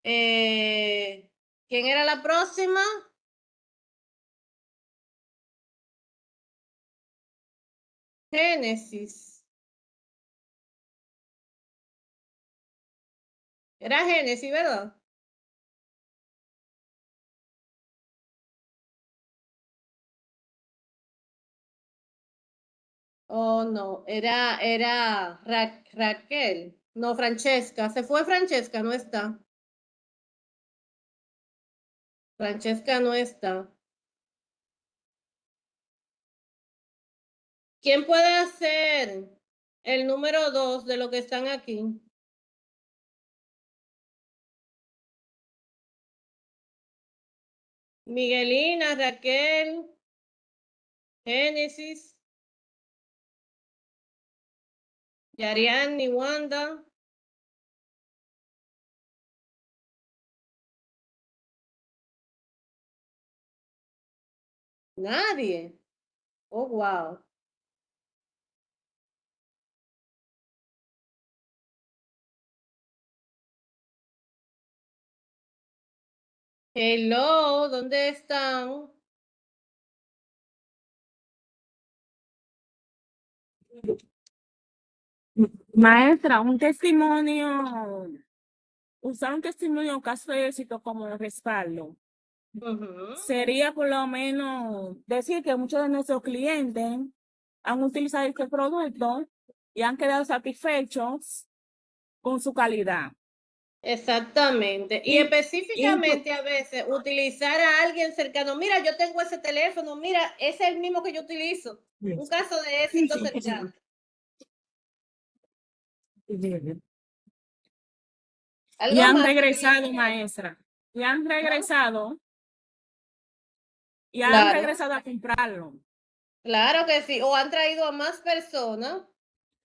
¿quién era la próxima? Génesis. Era Génesis, ¿verdad? Oh, no, era Raquel. No, Francesca. Se fue Francesca, no está. Francesca no está. ¿Quién puede hacer el número 2 de lo que están aquí? Miguelina, Raquel, Génesis, Yariani, Wanda. Nadie. Oh, wow. Hello, ¿dónde están? Maestra, usar un testimonio caso de éxito como respaldo. Ujú. Sería por lo menos decir que muchos de nuestros clientes han utilizado este producto y han quedado satisfechos con su calidad. Exactamente. Y Y, específicamente a veces utilizar a alguien cercano. Mira, yo tengo ese teléfono, mira, es el mismo que yo utilizo. Un caso de éxito cercano. y Algo han más que regresado, quería. maestra. Y han regresado, y han Claro, regresado a comprarlo. claro que sí. O han traído a más personas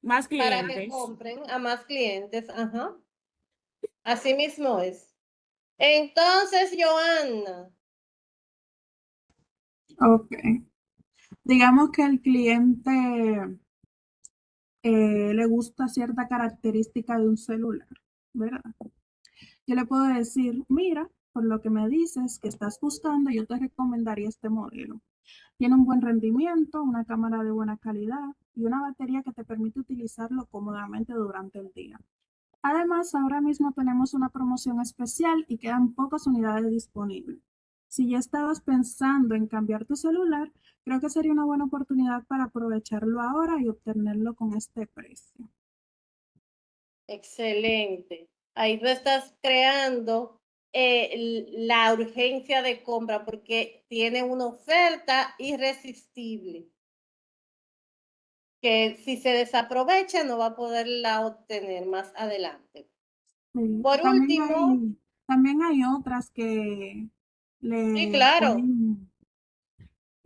Más para que clientes. compren, a más clientes. Ajá. Así mismo es. Entonces, Joanna, Ok. Digamos que el cliente le gusta cierta característica de un celular, ¿verdad? Yo le puedo decir, mira, por lo que me dices que estás buscando, yo te recomendaría este modelo. Tiene un buen rendimiento, una cámara de buena calidad y una batería que te permite utilizarlo cómodamente durante el día. Además, ahora mismo tenemos una promoción especial y quedan pocas unidades disponibles. Si ya estabas pensando en cambiar tu celular, creo que sería una buena oportunidad para aprovecharlo ahora y obtenerlo con este precio. excelente. Ahí tú estás creando la urgencia de compra porque tiene una oferta irresistible que si se desaprovecha no va a poderla obtener más adelante. Sí, Por último, también hay otras que sí, le claro, ponen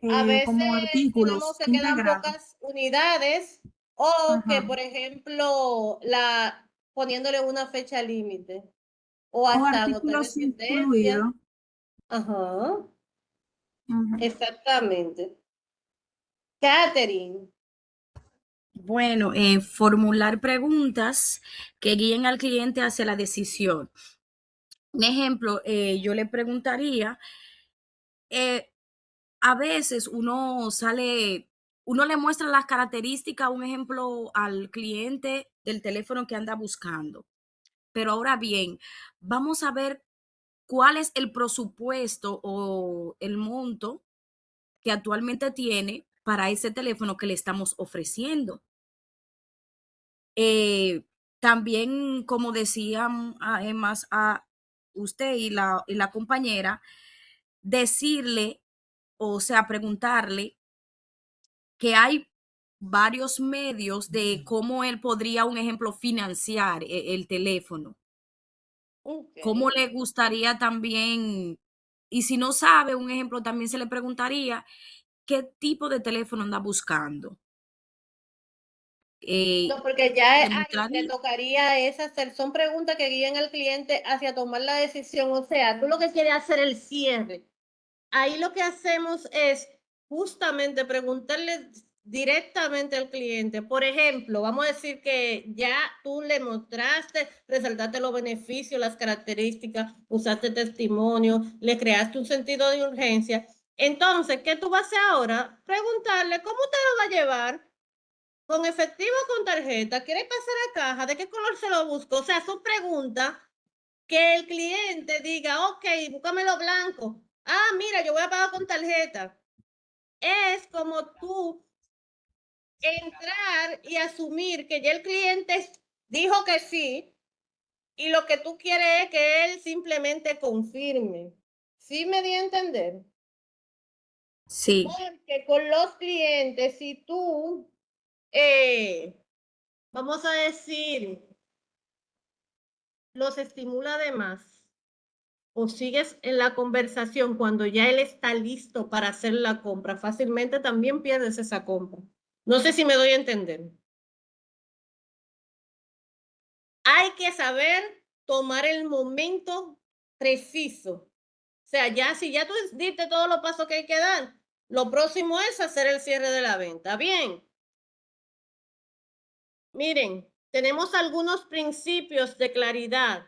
a veces como tenemos artículos que quedan integrados. pocas unidades o que, Ajá. por ejemplo, poniéndole una fecha límite o O hasta agotar artículos existencia. incluidos. Ajá, Ujú. exactamente. Catherine, Bueno, formular preguntas que guíen al cliente hacia la decisión. Un ejemplo, yo le preguntaría, a veces uno sale uno le muestra las características, un ejemplo, al cliente del teléfono que anda buscando. Pero ahora bien, vamos a ver cuál es el presupuesto o el monto que actualmente tiene para ese teléfono que le estamos ofreciendo. También, como decían además a usted y la compañera, decirle, o sea, preguntarle que hay varios medios de cómo él podría, un ejemplo, financiar el teléfono. ¿Cómo Ok. le gustaría también? Y si no sabe, un ejemplo, también se le preguntaría qué tipo de teléfono anda buscando. No, porque ya Le ahí le mostraría. tocaría es hacer, son preguntas que guían al cliente hacia tomar la decisión. O sea, tú lo que quieres hacer el cierre. Ahí lo que hacemos es justamente preguntarle directamente al cliente. Por ejemplo, vamos a decir que ya tú le mostraste, resaltaste los beneficios, las características, usaste testimonio, le creaste un sentido de urgencia. Entonces, ¿qué tú vas a hacer ahora? Preguntarle, ¿cómo te lo va a llevar? ¿Con efectivo o con tarjeta? ¿Quiere pasar a caja? ¿De qué color se lo busco? O sea, son preguntas que el cliente diga, ok, búscamelo blanco. Ah, mira, yo voy a pagar con tarjeta. Es como tú entrar y asumir que ya el cliente dijo que sí y lo que tú quieres es que él simplemente confirme. ¿Sí me di a entender? Sí, Porque con los clientes, si tú, vamos a decir, los estimula de más o sigues en la conversación cuando ya él está listo para hacer la compra, fácilmente también pierdes esa compra. No sé si me doy a entender. Hay que saber tomar el momento preciso. O sea, ya si ya tú diste todos los pasos que hay que dar, lo próximo es hacer el cierre de la venta. Bien. Miren, tenemos algunos principios de claridad.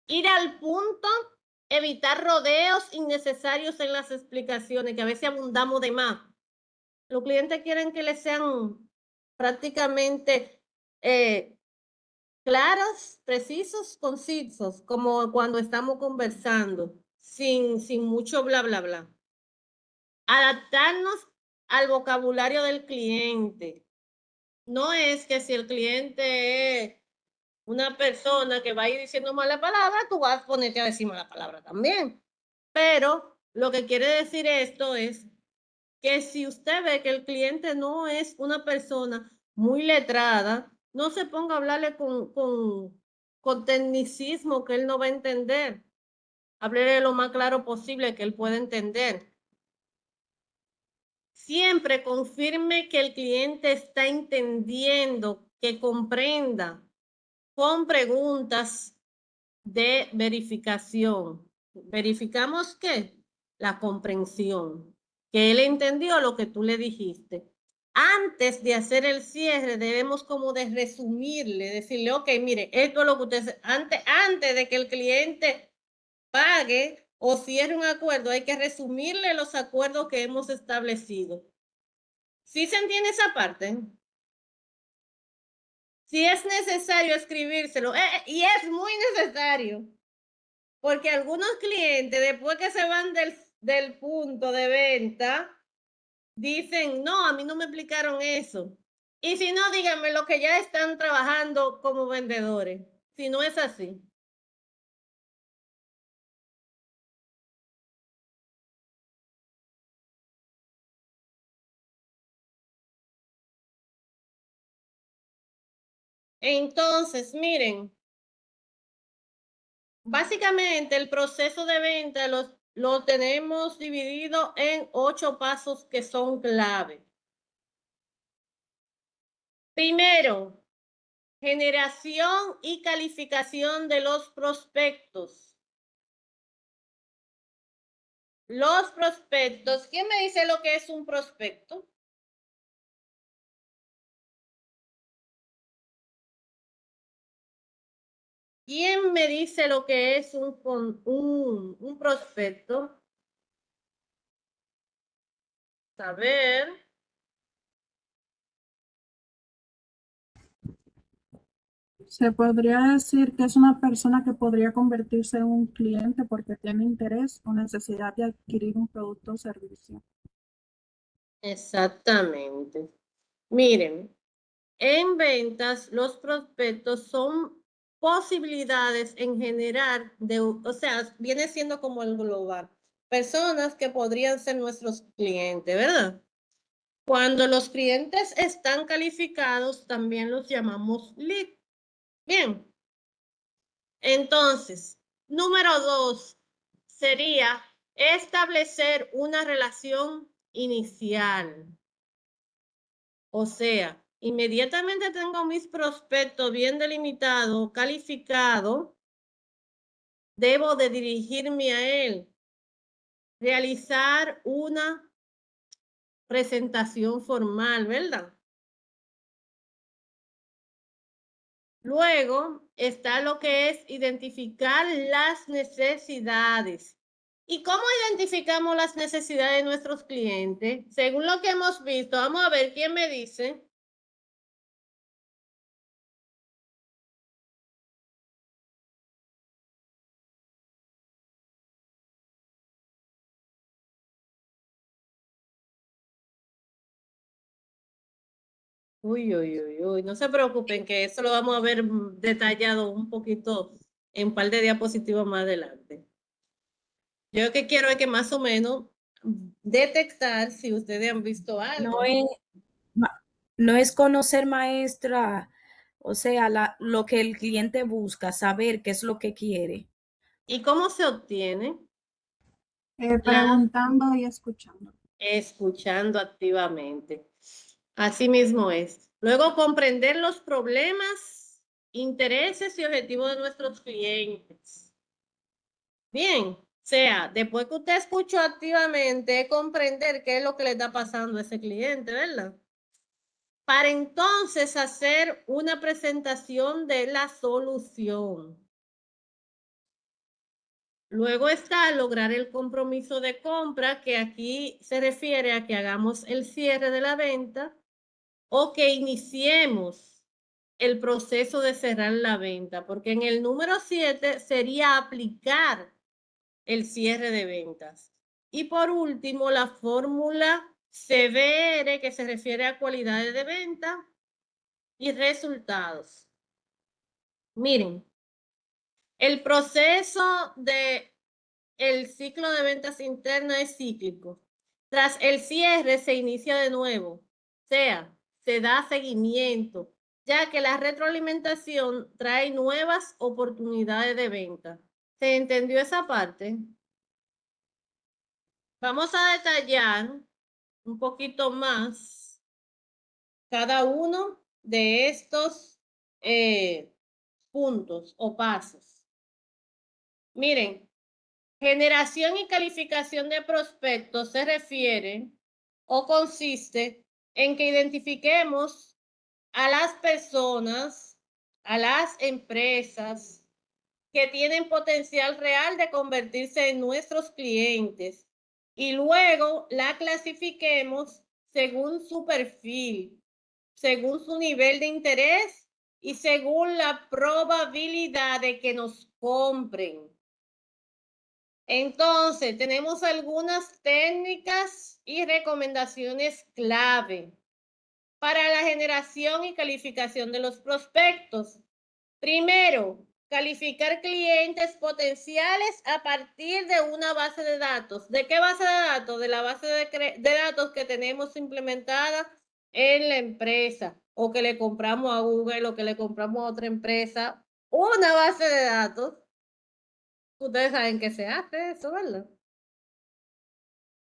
Ir al punto, evitar rodeos innecesarios en las explicaciones, que a veces abundamos de más. Los clientes quieren que les sean prácticamente claros, precisos, concisos, como cuando estamos conversando, sin mucho bla, bla, bla. Adaptarnos al vocabulario del cliente. No es que si el cliente es una persona que va a ir diciendo mala palabra, tú vas a ponerte a decir mala palabra también. Pero lo que quiere decir esto es que si usted ve que el cliente no es una persona muy letrada, no se ponga a hablarle con tecnicismo que él no va a entender. Háblele lo más claro posible que él pueda entender. Siempre confirme que el cliente está entendiendo, que comprenda, con preguntas de verificación. ¿Verificamos qué? La comprensión, que él entendió lo que tú le dijiste. Antes de hacer el cierre, debemos como de resumirle, decirle, ok, mire, esto es lo que usted, antes de que el cliente pague o cierre un acuerdo, hay que resumirle los acuerdos que hemos establecido. ¿Sí se entiende esa parte? Si es necesario escribírselo, y es muy necesario, porque algunos clientes, después que se van del punto de venta, dicen, no, a mí no me explicaron eso. Y si no, díganme lo que ya están trabajando como vendedores, si no es así. Entonces, miren, básicamente el proceso de venta lo tenemos dividido en 8 pasos que son clave. Primero, generación y calificación de los prospectos. Los prospectos. ¿Quién me dice lo que es un prospecto? ¿Quién me dice lo que es un prospecto? A ver. Se podría decir que es una persona que podría convertirse en un cliente porque tiene interés o necesidad de adquirir un producto o servicio. Exactamente. Miren, en ventas, los prospectos son posibilidades en generar, o sea, viene siendo como el global, personas que podrían ser nuestros clientes, ¿verdad? Cuando los clientes están calificados, también los llamamos lead. Bien. Entonces, número 2 sería establecer una relación inicial. O sea, inmediatamente tengo mis prospectos bien delimitados, calificados, debo de dirigirme a él, realizar una presentación formal, ¿verdad? Luego está lo que es identificar las necesidades. ¿Y cómo identificamos las necesidades de nuestros clientes? Según lo que hemos visto, vamos a ver quién me dice. Uy, uy, uy, uy, no se preocupen que eso lo vamos a ver detallado un poquito en un par de diapositivas más adelante. Yo lo que quiero es que más o menos detectar si ustedes han visto algo. No es conocer, maestra, o sea, lo que el cliente busca, saber qué es lo que quiere. ¿Y cómo se obtiene? Preguntando y escuchando. Escuchando activamente. Así mismo es. Luego, comprender los problemas, intereses y objetivos de nuestros clientes. Bien, o sea, después que usted escuchó activamente, comprender qué es lo que le está pasando a ese cliente, ¿verdad? Para entonces hacer una presentación de la solución. Luego está lograr el compromiso de compra, que aquí se refiere a que hagamos el cierre de la venta o que iniciemos el proceso de cerrar la venta, porque en el número 7 sería aplicar el cierre de ventas. Y por último, la fórmula CBR, que se refiere a cualidades de venta y resultados. Miren, el proceso de el ciclo de ventas interna es cíclico. Tras el cierre se inicia de nuevo, o sea, se da seguimiento, ya que la retroalimentación trae nuevas oportunidades de venta. ¿Se entendió esa parte? Vamos a detallar un poquito más cada uno de estos puntos o pasos. Miren, generación y calificación de prospectos se refiere o consiste en que identifiquemos a las personas, a las empresas que tienen potencial real de convertirse en nuestros clientes y luego la clasifiquemos según su perfil, según su nivel de interés y según la probabilidad de que nos compren. Entonces, tenemos algunas técnicas y recomendaciones clave para la generación y calificación de los prospectos. Primero, calificar clientes potenciales a partir de una base de datos. ¿De qué base de datos? De la base de datos que tenemos implementada en la empresa o que le compramos a Google o que le compramos a otra empresa. Una base de datos. Ustedes saben que se hace eso, ¿verdad?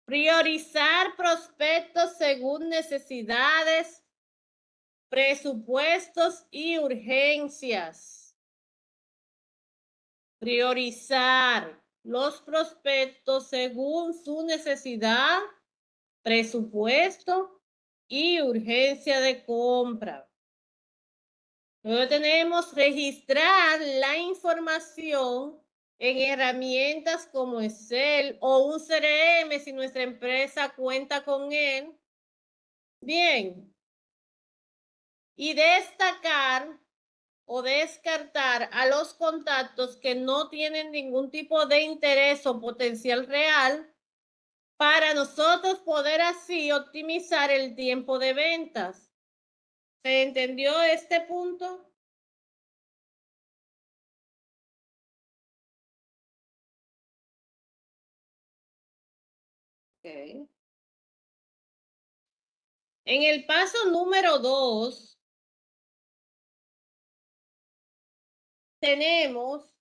Priorizar prospectos según necesidades, presupuestos y urgencias. Priorizar los prospectos según su necesidad, presupuesto y urgencia de compra. Luego tenemos registrar la información en herramientas como Excel o un CRM si nuestra empresa cuenta con él. Bien. Y destacar o descartar a los contactos que no tienen ningún tipo de interés o potencial real para nosotros poder así optimizar el tiempo de ventas. ¿Se entendió este punto? Okay. En el paso número 2, tenemos,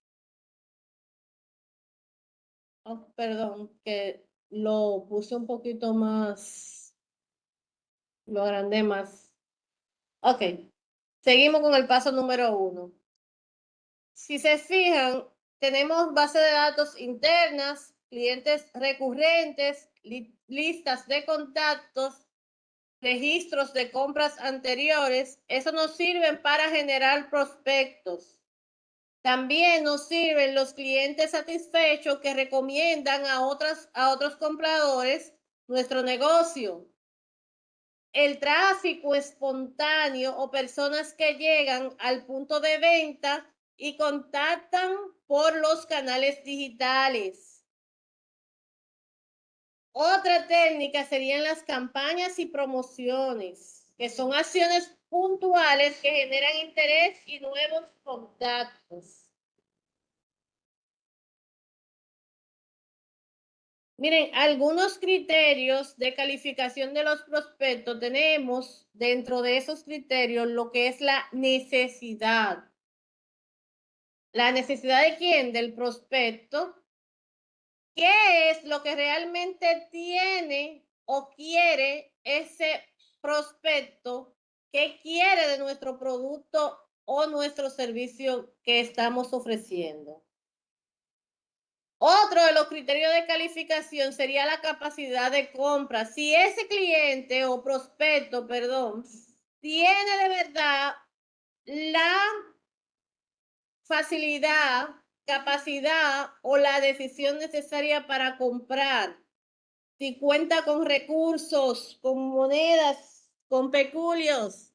oh, perdón, que lo puse un poquito más, lo agrandé más. Ok, seguimos con el paso número 1. Si se fijan, tenemos base de datos internas, clientes recurrentes, listas de contactos, registros de compras anteriores. Eso nos sirve para generar prospectos. También nos sirven los clientes satisfechos que recomiendan a otros compradores nuestro negocio. El tráfico espontáneo o personas que llegan al punto de venta y contactan por los canales digitales. Otra técnica serían las campañas y promociones, que son acciones puntuales que generan interés y nuevos contactos. Miren, algunos criterios de calificación de los prospectos tenemos dentro de esos criterios lo que es la necesidad. ¿La necesidad de quién? Del prospecto. ¿Qué es lo que realmente tiene o quiere ese prospecto? ¿Qué quiere de nuestro producto o nuestro servicio que estamos ofreciendo? Otro de los criterios de calificación sería la capacidad de compra. Si ese cliente o prospecto, perdón, tiene de verdad la facilidad, capacidad o la decisión necesaria para comprar, si cuenta con recursos, con monedas, con peculios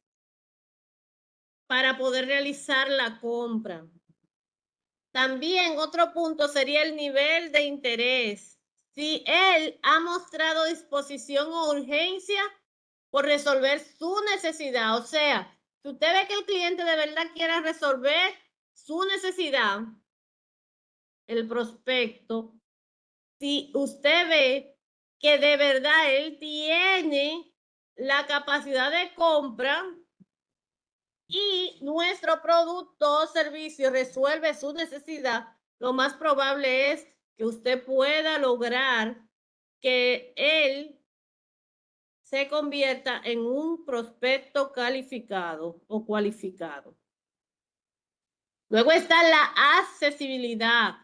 para poder realizar la compra. También otro punto sería el nivel de interés. Si él ha mostrado disposición o urgencia por resolver su necesidad, o sea, si usted ve que el cliente de verdad quiere resolver su necesidad, el prospecto, si usted ve que de verdad él tiene la capacidad de compra y nuestro producto o servicio resuelve su necesidad, lo más probable es que usted pueda lograr que él se convierta en un prospecto calificado o cualificado. Luego está la accesibilidad.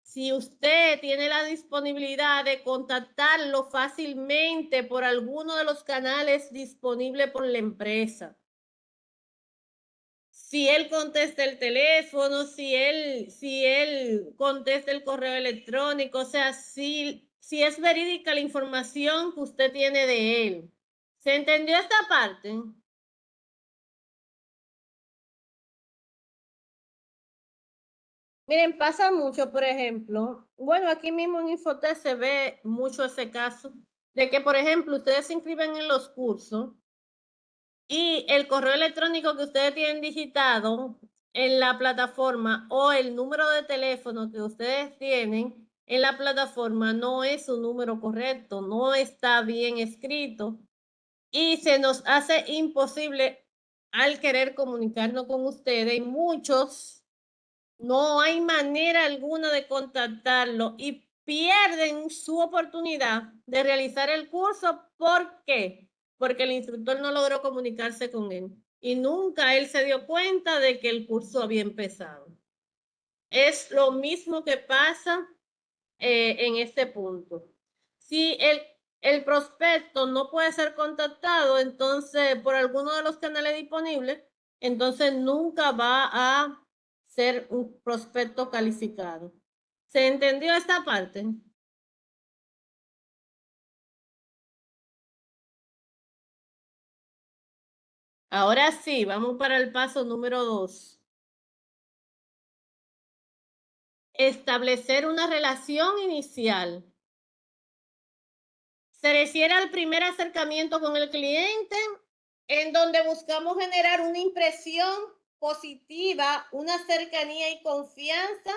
Si usted tiene la disponibilidad de contactarlo fácilmente por alguno de los canales disponibles por la empresa. Si él contesta el teléfono, si él contesta el correo electrónico, o sea, si es verídica la información que usted tiene de él. ¿Se entendió esta parte? Miren, pasa mucho, por ejemplo, bueno, aquí mismo en Infotech se ve mucho ese caso, de que, por ejemplo, ustedes se inscriben en los cursos y el correo electrónico que ustedes tienen digitado en la plataforma o el número de teléfono que ustedes tienen en la plataforma no es un número correcto, no está bien escrito y se nos hace imposible al querer comunicarnos con ustedes y muchos no hay manera alguna de contactarlo y pierden su oportunidad de realizar el curso. ¿Por qué? Porque el instructor no logró comunicarse con él y nunca él se dio cuenta de que el curso había empezado. Es lo mismo que pasa en este punto. Si el prospecto no puede ser contactado, entonces por alguno de los canales disponibles, entonces nunca va a ser un prospecto calificado. ¿Se entendió esta parte? Ahora sí, vamos para el paso número 2. Establecer una relación inicial. Se refiere al primer acercamiento con el cliente, en donde buscamos generar una impresión positiva, una cercanía y confianza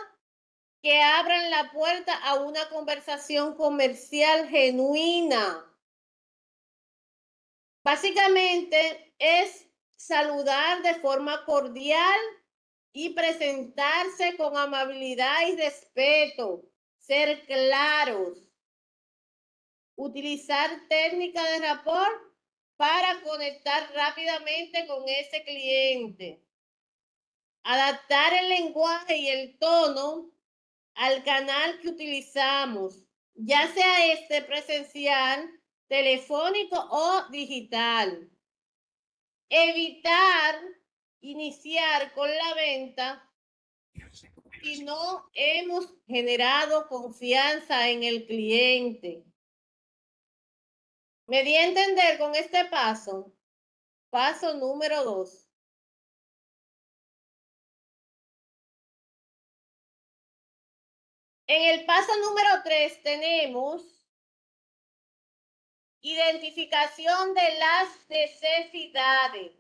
que abran la puerta a una conversación comercial genuina. Básicamente es saludar de forma cordial y presentarse con amabilidad y respeto, ser claros, utilizar técnica de rapport para conectar rápidamente con ese cliente, adaptar el lenguaje y el tono al canal que utilizamos, ya sea este presencial, telefónico o digital. Evitar iniciar con la venta si no hemos generado confianza en el cliente. ¿Me di a entender con este paso? Paso número 2. En el paso número 3 tenemos identificación de las necesidades.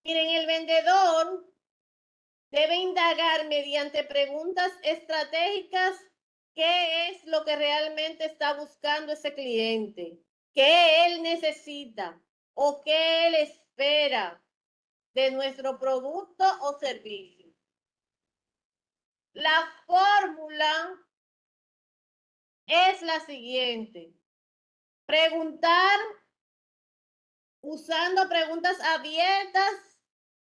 Miren, el vendedor debe indagar mediante preguntas estratégicas qué es lo que realmente está buscando ese cliente, qué él necesita o qué él espera de nuestro producto o servicio. La fórmula es la siguiente: preguntar usando preguntas abiertas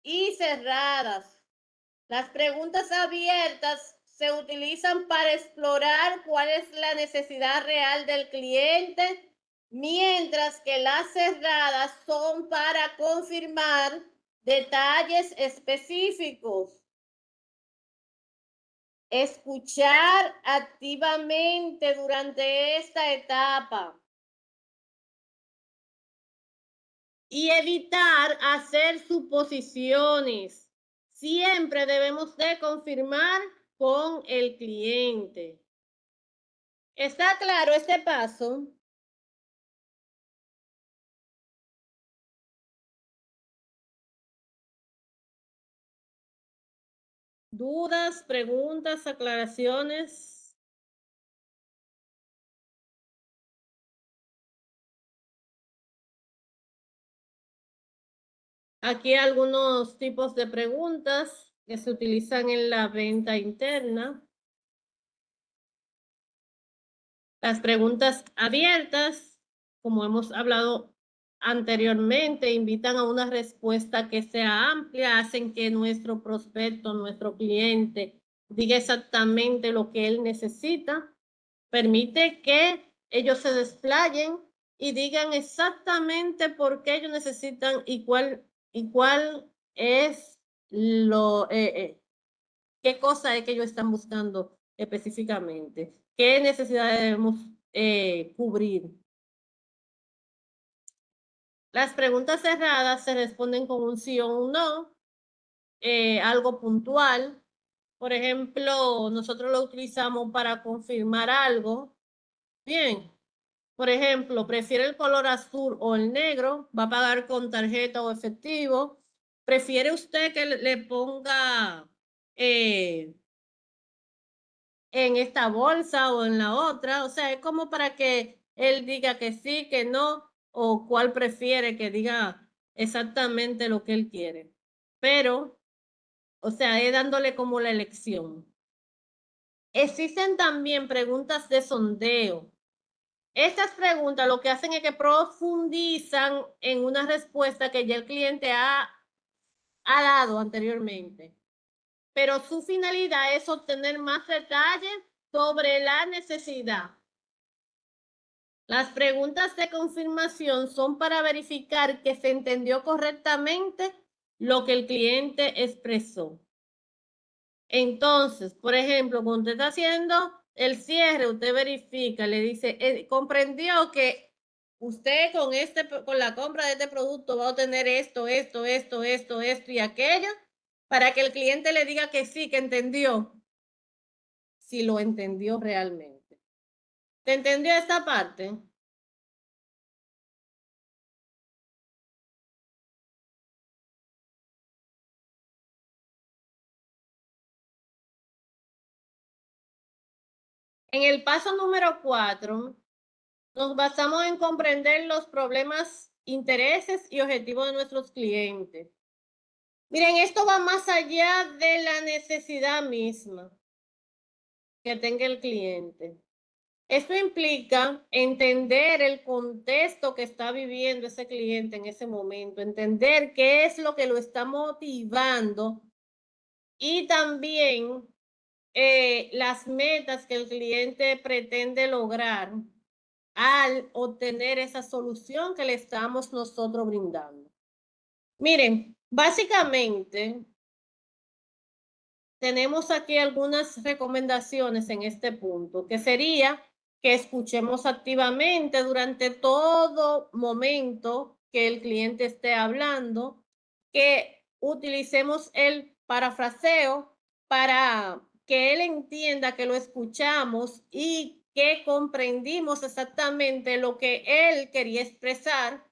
y cerradas. Las preguntas abiertas se utilizan para explorar cuál es la necesidad real del cliente, mientras que las cerradas son para confirmar detalles específicos. Escuchar activamente durante esta etapa y evitar hacer suposiciones. Siempre debemos de confirmar con el cliente. ¿Está claro este paso? ¿Dudas, preguntas, aclaraciones? Aquí algunos tipos de preguntas que se utilizan en la venta interna. Las preguntas abiertas, como hemos hablado anteriormente, invitan a una respuesta que sea amplia, hacen que nuestro prospecto, nuestro cliente, diga exactamente lo que él necesita, permite que ellos se desplayen y digan exactamente por qué ellos necesitan y cuál es qué cosa es que ellos están buscando específicamente, qué necesidades debemos cubrir. Las preguntas cerradas se responden con un sí o un no, algo puntual. Por ejemplo, nosotros lo utilizamos para confirmar algo. Bien, por ejemplo, ¿prefiere el color azul o el negro? ¿Va a pagar con tarjeta o efectivo? ¿Prefiere usted que le ponga en esta bolsa o en la otra? O sea, es como para que él diga que sí, que no, o cuál prefiere, que diga exactamente lo que él quiere. Pero, o sea, es dándole como la elección. Existen también preguntas de sondeo. Estas preguntas lo que hacen es que profundizan en una respuesta que ya el cliente ha dado anteriormente, pero su finalidad es obtener más detalles sobre la necesidad. Las preguntas de confirmación son para verificar que se entendió correctamente lo que el cliente expresó. Entonces, por ejemplo, cuando usted está haciendo el cierre, usted verifica, le dice, comprendió que usted con la compra de este producto va a obtener esto y aquello, para que el cliente le diga que sí, que entendió, si lo entendió realmente. ¿Te entendió esta parte? En el paso número 4, nos basamos en comprender los problemas, intereses y objetivos de nuestros clientes. Miren, esto va más allá de la necesidad misma que tenga el cliente. Esto implica entender el contexto que está viviendo ese cliente en ese momento, entender qué es lo que lo está motivando y también las metas que el cliente pretende lograr al obtener esa solución que le estamos nosotros brindando. Miren, básicamente tenemos aquí algunas recomendaciones en este punto, que sería que escuchemos activamente durante todo momento que el cliente esté hablando, que utilicemos el parafraseo para que él entienda que lo escuchamos y que comprendimos exactamente lo que él quería expresar.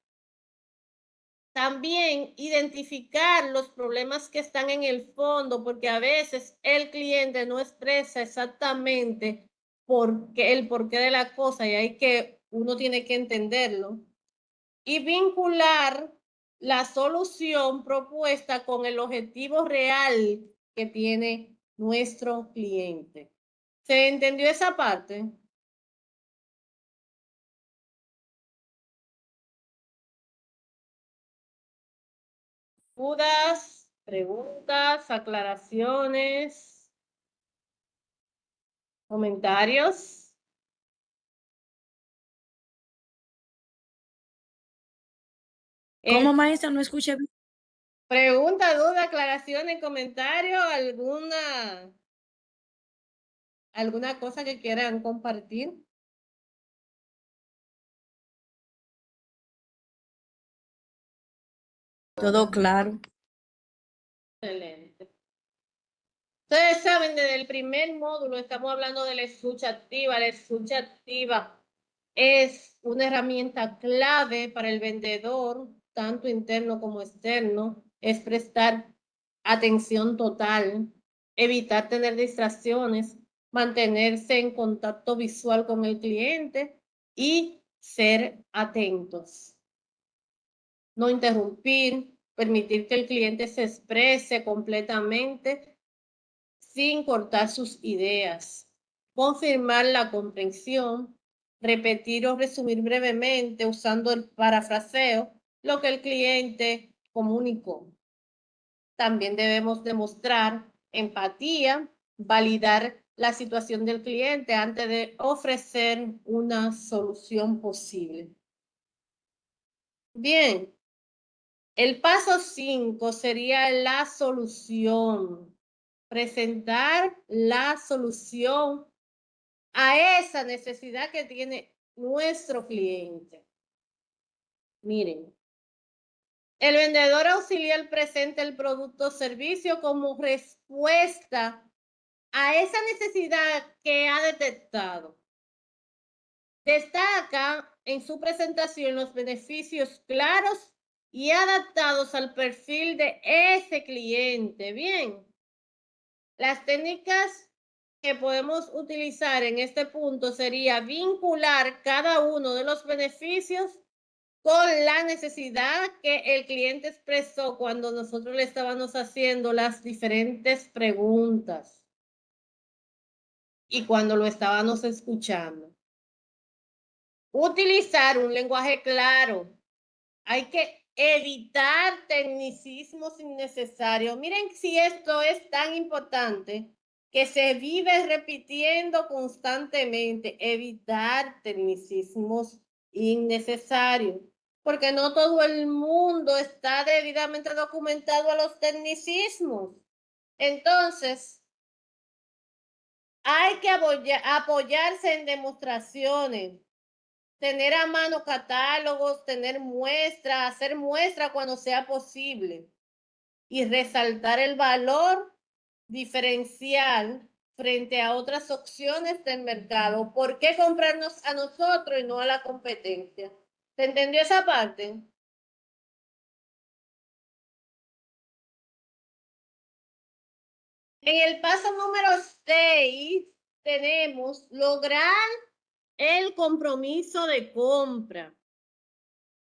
También identificar los problemas que están en el fondo, porque a veces el cliente no expresa exactamente el porqué de la cosa y uno tiene que entenderlo. Y vincular la solución propuesta con el objetivo real que tiene nuestro cliente. ¿Se entendió esa parte? ¿Dudas, preguntas, aclaraciones, comentarios? ¿Cómo, maestra? No escuché bien. Pregunta, duda, aclaraciones, comentario, alguna cosa que quieran compartir. Todo claro. Excelente. Ustedes saben, desde el primer módulo estamos hablando de la escucha activa. La escucha activa es una herramienta clave para el vendedor, tanto interno como externo. Es prestar atención total, evitar tener distracciones, mantenerse en contacto visual con el cliente y ser atentos. No interrumpir, permitir que el cliente se exprese completamente sin cortar sus ideas, confirmar la comprensión, repetir o resumir brevemente usando el parafraseo lo que el cliente comunicó. También debemos demostrar empatía, validar la situación del cliente antes de ofrecer una solución posible. Bien, el paso 5 sería la solución. Presentar la solución a esa necesidad que tiene nuestro cliente. Miren, el vendedor auxiliar presenta el producto o servicio como respuesta a esa necesidad que ha detectado. Destaca en su presentación los beneficios claros y adaptados al perfil de ese cliente. Bien, las técnicas que podemos utilizar en este punto sería vincular cada uno de los beneficios con la necesidad que el cliente expresó cuando nosotros le estábamos haciendo las diferentes preguntas y cuando lo estábamos escuchando. Utilizar un lenguaje claro. Hay que evitar tecnicismos innecesarios. Miren si esto es tan importante que se vive repitiendo constantemente. Evitar tecnicismos innecesarios, porque no todo el mundo está debidamente documentado a los tecnicismos. Entonces, hay que apoyarse en demostraciones. tener a mano catálogos, tener muestras, hacer muestra cuando sea posible y resaltar el valor diferencial frente a otras opciones del mercado. ¿Por qué comprarnos a nosotros y no a la competencia? ¿Se entendió esa parte? En el paso número 6 tenemos lograr el compromiso de compra.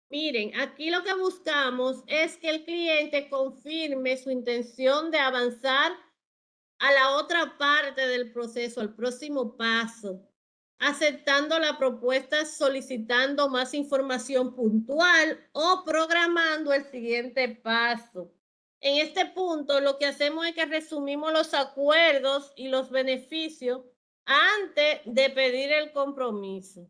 Miren, aquí lo que buscamos es que el cliente confirme su intención de avanzar a la otra parte del proceso, al próximo paso, aceptando la propuesta, solicitando más información puntual o programando el siguiente paso. En este punto, lo que hacemos es que resumimos los acuerdos y los beneficios antes de pedir el compromiso.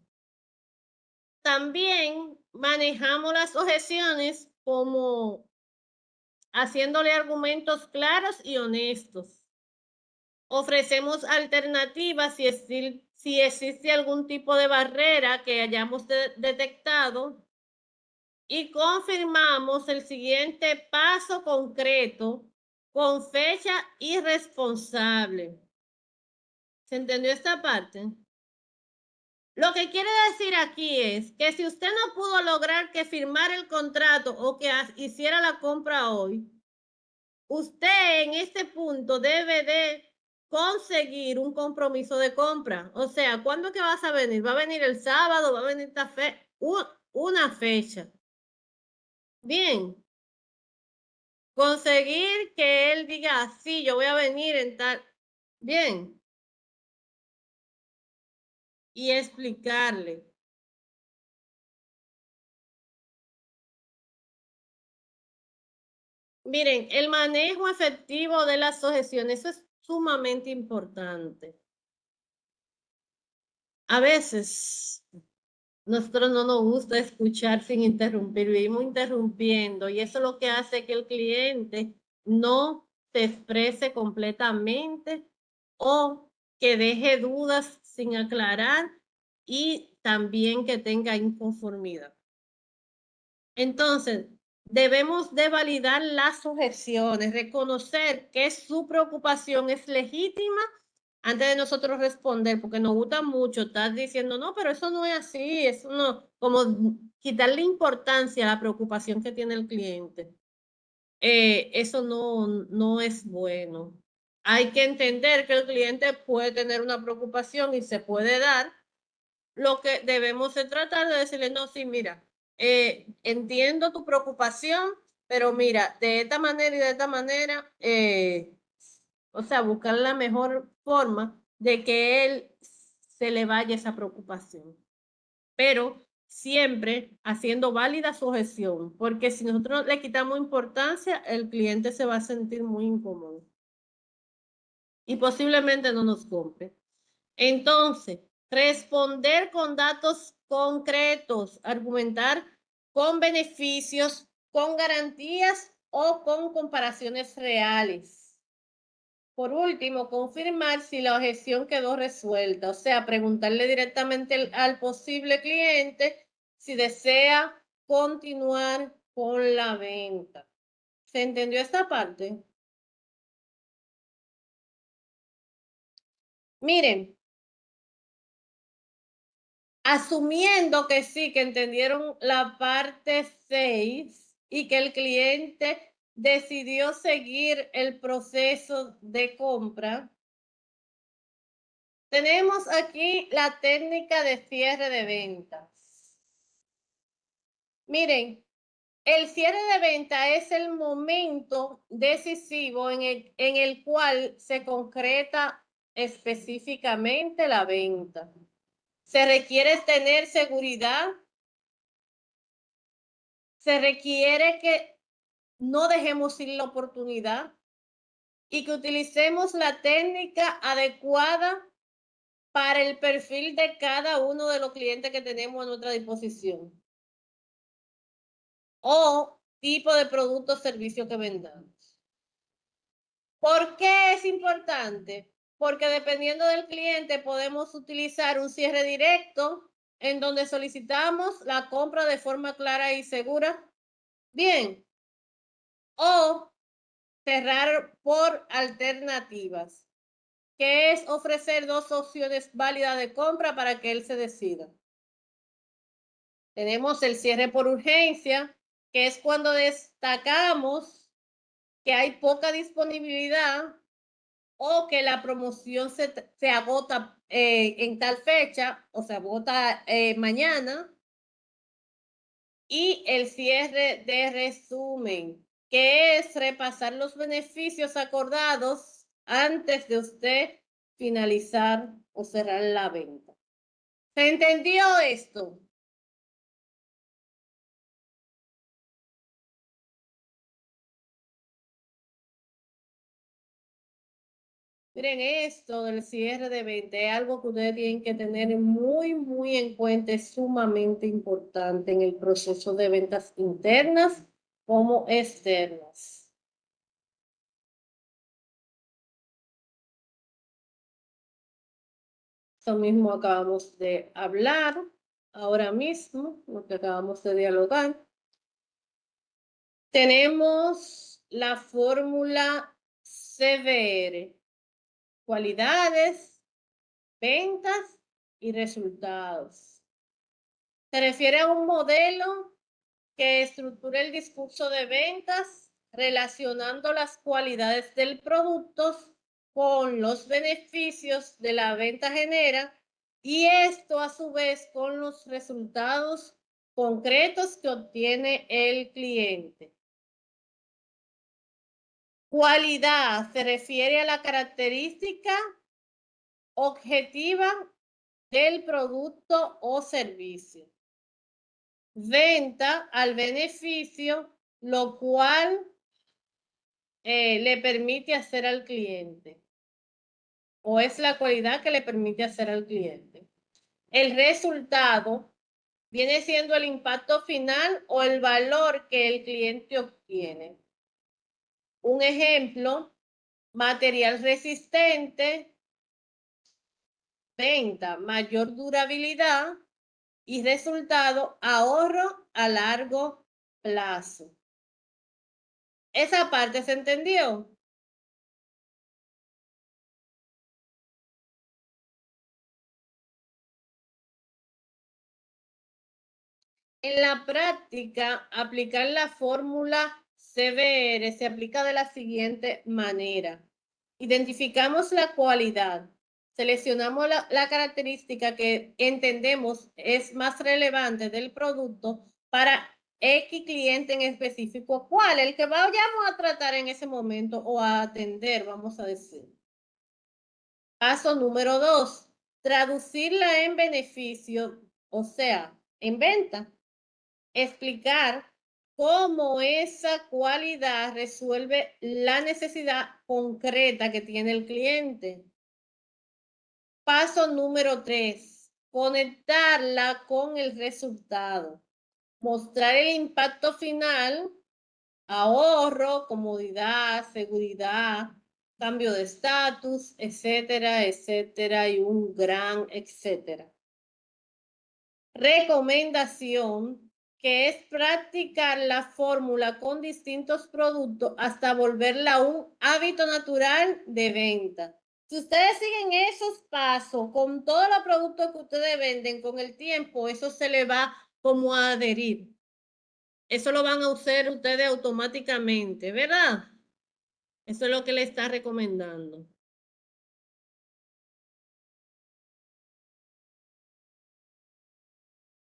También manejamos las objeciones como haciéndole argumentos claros y honestos. Ofrecemos alternativas si existe algún tipo de barrera que hayamos detectado y confirmamos el siguiente paso concreto con fecha y responsable. ¿Se entendió esta parte? Lo que quiere decir aquí es que si usted no pudo lograr que firmara el contrato o que hiciera la compra hoy, usted en este punto debe de conseguir un compromiso de compra. O sea, ¿cuándo es que vas a venir? ¿Va a venir el sábado? ¿Va a venir una fecha? Bien. Conseguir que él diga, sí, yo voy a venir en tal. Bien. Y explicarle. Miren, el manejo efectivo de las objeciones, eso es sumamente importante. A veces nosotros no nos gusta escuchar sin interrumpir, vivimos interrumpiendo y eso es lo que hace que el cliente no se exprese completamente o que deje dudas sin aclarar y también que tenga inconformidad. Entonces, debemos de validar las objeciones, reconocer que su preocupación es legítima antes de nosotros responder, porque nos gusta mucho estar diciendo, no, pero eso no es así, eso no, como quitarle importancia a la preocupación que tiene el cliente. Eso no es bueno. Hay que entender que el cliente puede tener una preocupación y se puede dar. Lo que debemos de tratar de decirle, no, sí, mira, entiendo tu preocupación, pero mira, de esta manera y de esta manera, o sea, buscar la mejor forma de que él se le vaya esa preocupación. Pero siempre haciendo válida su objeción, porque si nosotros le quitamos importancia, el cliente se va a sentir muy incómodo y posiblemente no nos compre. Entonces, responder con datos concretos, argumentar con beneficios, con garantías o con comparaciones reales. Por último, confirmar si la objeción quedó resuelta, o sea, preguntarle directamente al posible cliente si desea continuar con la venta. ¿Se entendió esta parte? Miren, asumiendo que sí, que entendieron la parte 6 y que el cliente decidió seguir el proceso de compra, tenemos aquí la técnica de cierre de ventas. Miren, el cierre de venta es el momento decisivo en el cual se concreta específicamente la venta. Se requiere tener seguridad. Se requiere que no dejemos ir la oportunidad y que utilicemos la técnica adecuada para el perfil de cada uno de los clientes que tenemos a nuestra disposición o tipo de producto o servicio que vendamos. ¿Por qué es importante? Porque dependiendo del cliente podemos utilizar un cierre directo, en donde solicitamos la compra de forma clara y segura. Bien. O cerrar por alternativas, que es ofrecer dos opciones válidas de compra para que él se decida. Tenemos el cierre por urgencia, que es cuando destacamos que hay poca disponibilidad o que la promoción se agota en tal fecha o se agota mañana. Y el cierre de resumen, que es repasar los beneficios acordados antes de usted finalizar o cerrar la venta. ¿Se entendió esto? Miren, esto del cierre de venta es algo que ustedes tienen que tener muy en cuenta, es sumamente importante en el proceso de ventas internas como externas. Eso mismo acabamos de hablar ahora mismo, lo que acabamos de dialogar. Tenemos la fórmula CBR, cualidades, ventas y resultados. Se refiere a un modelo que estructura el discurso de ventas relacionando las cualidades del producto con los beneficios de la venta genera y esto a su vez con los resultados concretos que obtiene el cliente. Cualidad se refiere a la característica objetiva del producto o servicio. Venta al beneficio, lo cual le permite hacer al cliente o es la cualidad que le permite hacer al cliente. El resultado viene siendo el impacto final o el valor que el cliente obtiene. Un ejemplo, material resistente, venta, mayor durabilidad y resultado, ahorro a largo plazo. ¿Esa parte se entendió? En la práctica, aplicar la fórmula CBR se aplica de la siguiente manera. Identificamos la cualidad, seleccionamos la característica que entendemos es más relevante del producto para X cliente en específico. ¿Cuál? El que vayamos a tratar en ese momento o a atender, vamos a decir. Paso número 2, traducirla en beneficio, o sea, en venta. Explicar cómo esa cualidad resuelve la necesidad concreta que tiene el cliente. Paso número 3, conectarla con el resultado. Mostrar el impacto final, ahorro, comodidad, seguridad, cambio de estatus, etcétera, etcétera, y un gran etcétera. Recomendación, que es practicar la fórmula con distintos productos hasta volverla un hábito natural de venta. Si ustedes siguen esos pasos con todos los productos que ustedes venden con el tiempo, eso se le va como a adherir. Eso lo van a usar ustedes automáticamente, ¿verdad? Eso es lo que le está recomendando.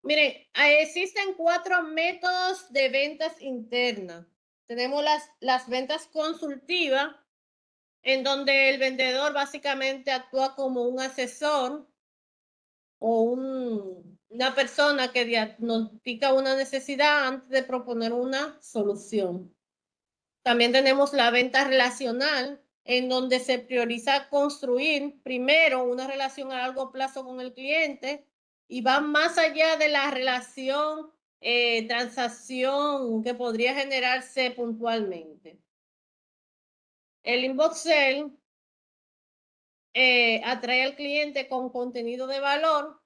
Miren, existen 4 métodos de ventas internas. Tenemos las ventas consultivas, en donde el vendedor básicamente actúa como un asesor o una persona que diagnostica una necesidad antes de proponer una solución. También tenemos la venta relacional, en donde se prioriza construir primero una relación a largo plazo con el cliente y va más allá de la relación, transacción que podría generarse puntualmente. El inbox sell atrae al cliente con contenido de valor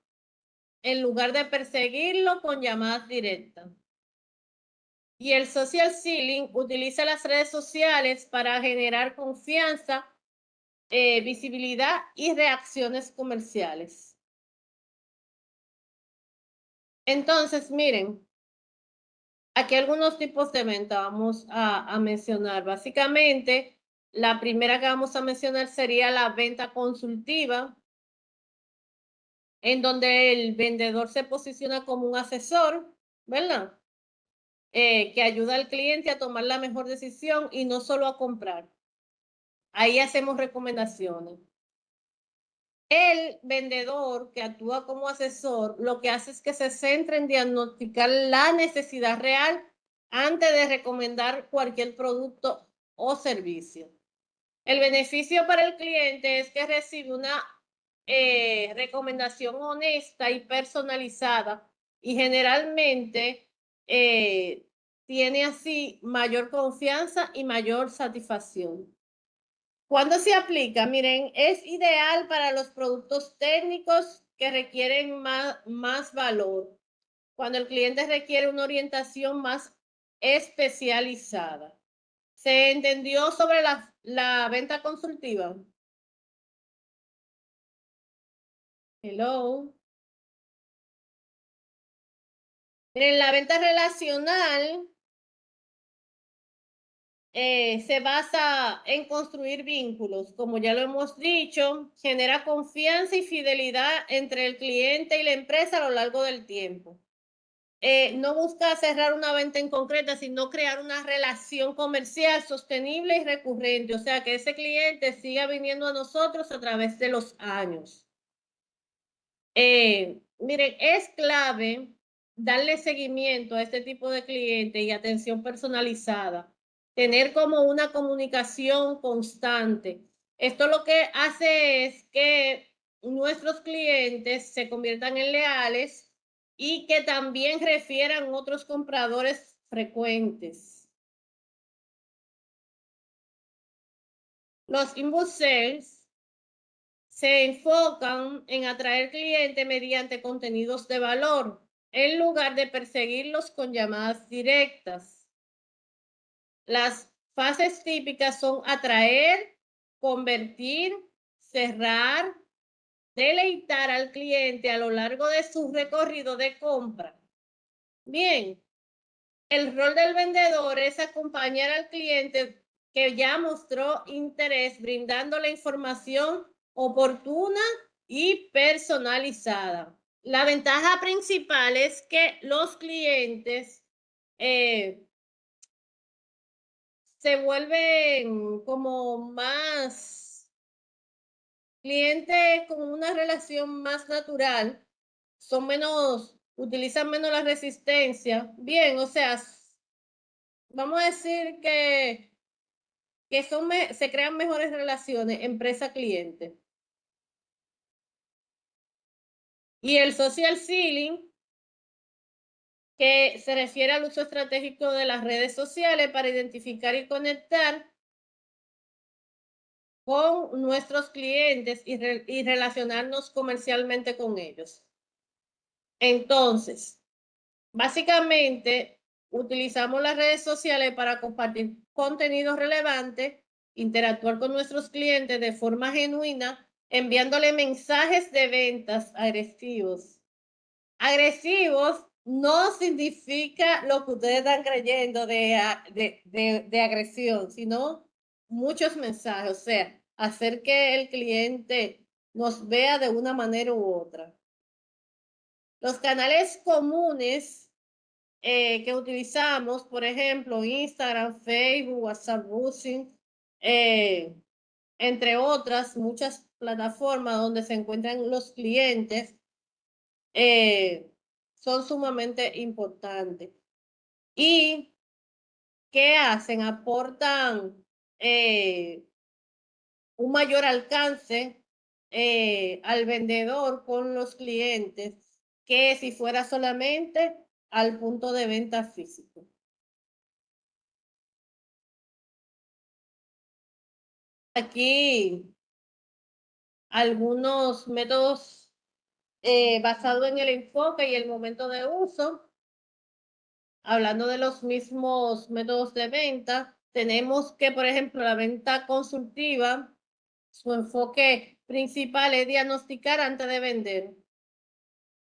en lugar de perseguirlo con llamadas directas. Y el social selling utiliza las redes sociales para generar confianza, visibilidad y reacciones comerciales. Entonces, miren, aquí algunos tipos de venta vamos a mencionar. Básicamente, la primera que vamos a mencionar sería la venta consultiva, en donde el vendedor se posiciona como un asesor, ¿verdad? Que ayuda al cliente a tomar la mejor decisión y no solo a comprar. Ahí hacemos recomendaciones. El vendedor que actúa como asesor lo que hace es que se centra en diagnosticar la necesidad real antes de recomendar cualquier producto o servicio. El beneficio para el cliente es que recibe una recomendación honesta y personalizada y generalmente tiene así mayor confianza y mayor satisfacción. ¿Cuándo se aplica? Miren, es ideal para los productos técnicos que requieren más valor, cuando el cliente requiere una orientación más especializada. ¿Se entendió sobre la venta consultiva? Hello. Miren, la venta relacional se basa en construir vínculos, como ya lo hemos dicho, genera confianza y fidelidad entre el cliente y la empresa a lo largo del tiempo. No busca cerrar una venta en concreta, sino crear una relación comercial sostenible y recurrente, o sea, que ese cliente siga viniendo a nosotros a través de los años. Miren, es clave darle seguimiento a este tipo de cliente y atención personalizada, tener como una comunicación constante. Esto lo que hace es que nuestros clientes se conviertan en leales y que también refieran otros compradores frecuentes. Los inbound sales se enfocan en atraer clientes mediante contenidos de valor, en lugar de perseguirlos con llamadas directas. Las fases típicas son atraer, convertir, cerrar, deleitar al cliente a lo largo de su recorrido de compra. Bien, el rol del vendedor es acompañar al cliente que ya mostró interés, brindándole información oportuna y personalizada. La ventaja principal es que los clientes se vuelven como más clientes con una relación más natural, son menos, utilizan menos la resistencia. Bien, o sea, vamos a decir que se crean mejores relaciones empresa-cliente. Y el social selling, que se refiere al uso estratégico de las redes sociales para identificar y conectar con nuestros clientes y relacionarnos comercialmente con ellos. Entonces, básicamente, utilizamos las redes sociales para compartir contenido relevante, interactuar con nuestros clientes de forma genuina, enviándole mensajes de ventas agresivos. Agresivos no significa lo que ustedes están creyendo de agresión, sino muchos mensajes, o sea, hacer que el cliente nos vea de una manera u otra. Los canales comunes que utilizamos, por ejemplo, Instagram, Facebook, WhatsApp Business, entre otras muchas plataformas donde se encuentran los clientes, son sumamente importantes. ¿Y qué hacen? Aportan un mayor alcance al vendedor con los clientes que si fuera solamente al punto de venta físico. Aquí algunos métodos basado en el enfoque y el momento de uso. Hablando de los mismos métodos de venta, tenemos que, por ejemplo, la venta consultiva, su enfoque principal es diagnosticar antes de vender,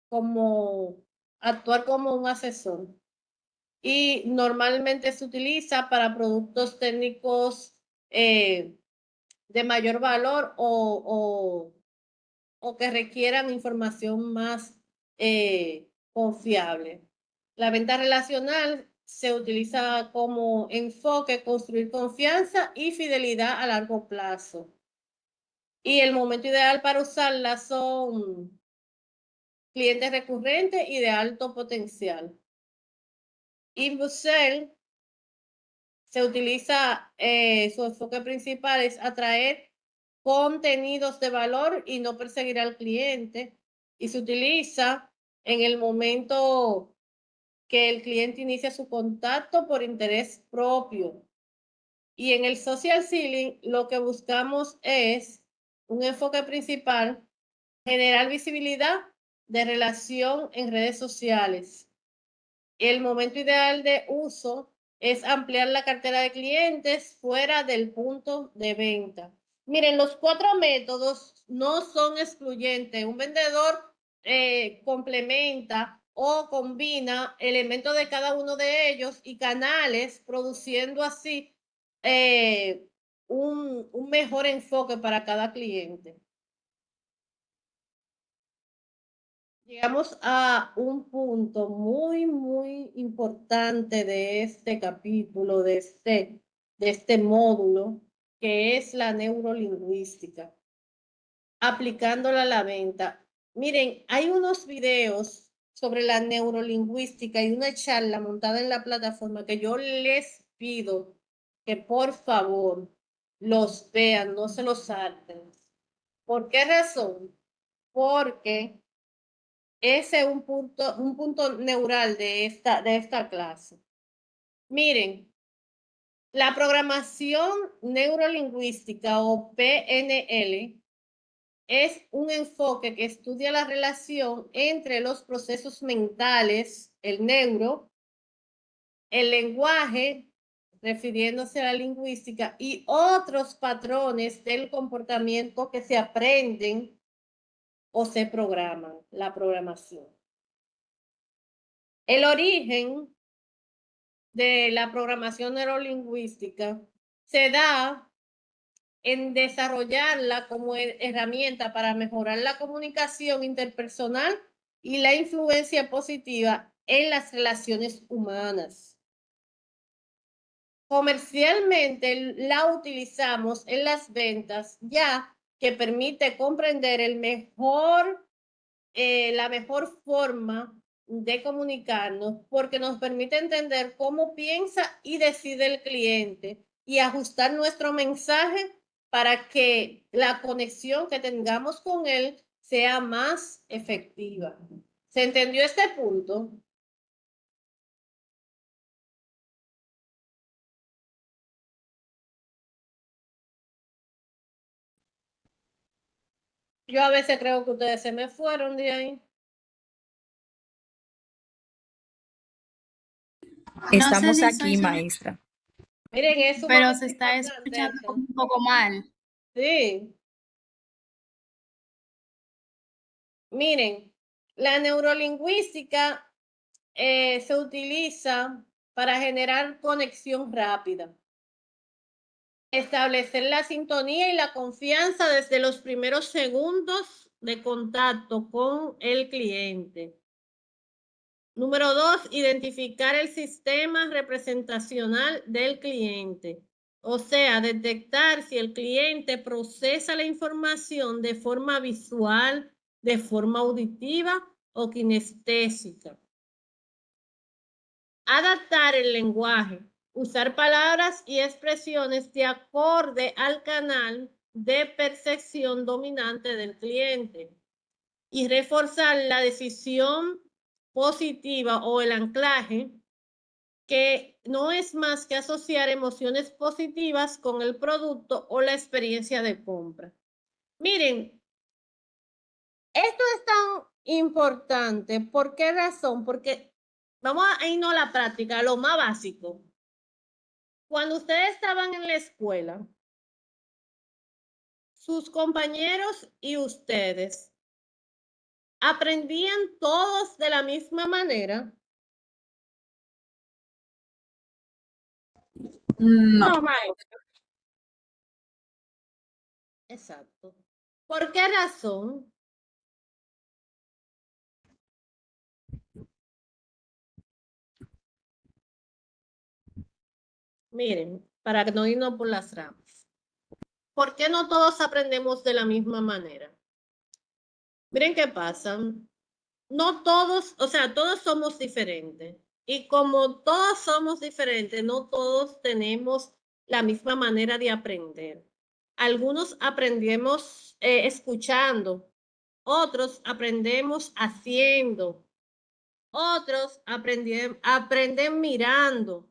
como actuar como un asesor. Y normalmente se utiliza para productos técnicos de mayor valor o que requieran información más confiable. La venta relacional se utiliza como enfoque construir confianza y fidelidad a largo plazo. Y el momento ideal para usarla son clientes recurrentes y de alto potencial. Inbound se utiliza, su enfoque principal es atraer contenidos de valor y no perseguir al cliente. Y se utiliza en el momento que el cliente inicia su contacto por interés propio. Y en el social selling lo que buscamos es un enfoque principal, generar visibilidad de relación en redes sociales. El momento ideal de uso es ampliar la cartera de clientes fuera del punto de venta. Miren, los 4 métodos no son excluyentes. Un vendedor complementa o combina elementos de cada uno de ellos y canales, produciendo así un mejor enfoque para cada cliente. Llegamos a un punto muy, muy importante de este capítulo, de este módulo, que es la neurolingüística, aplicándola a la venta. Miren, hay unos videos sobre la neurolingüística y una charla montada en la plataforma que yo les pido que por favor los vean, no se los salten. ¿Por qué razón? Porque ese es un punto neural de esta clase. Miren, la programación neurolingüística o PNL es un enfoque que estudia la relación entre los procesos mentales, el neuro, el lenguaje, refiriéndose a la lingüística, y otros patrones del comportamiento que se aprenden o se programan, la programación. El origen de la programación neurolingüística se da en desarrollarla como herramienta para mejorar la comunicación interpersonal y la influencia positiva en las relaciones humanas. Comercialmente la utilizamos en las ventas, ya que permite comprender la mejor forma de comunicarnos, porque nos permite entender cómo piensa y decide el cliente y ajustar nuestro mensaje para que la conexión que tengamos con él sea más efectiva. ¿Se entendió este punto? Yo a veces creo que ustedes se me fueron de ahí. Estamos sé si aquí, soy yo, maestra. Miren, es pero sumamente se está importante, escuchando Acha. un poco mal. Sí. Miren, la neurolingüística se utiliza para generar conexión rápida, establecer la sintonía y la confianza desde los primeros segundos de contacto con el cliente. Número 2, identificar el sistema representacional del cliente. O sea, detectar si el cliente procesa la información de forma visual, de forma auditiva o kinestésica. Adaptar el lenguaje, usar palabras y expresiones de acorde al canal de percepción dominante del cliente y reforzar la decisión positiva o el anclaje, que no es más que asociar emociones positivas con el producto o la experiencia de compra. Miren, esto es tan importante. ¿Por qué razón? Porque vamos a irnos a la práctica, a lo más básico. Cuando ustedes estaban en la escuela, sus compañeros y ustedes aprendían todos de la misma manera. No, maestra. Exacto. ¿Por qué razón? Miren, para no irnos por las ramas. ¿Por qué no todos aprendemos de la misma manera? Miren qué pasa. No todos, o sea, todos somos diferentes. Y como todos somos diferentes, no todos tenemos la misma manera de aprender. Algunos aprendemos escuchando, otros aprendemos haciendo, otros aprenden mirando,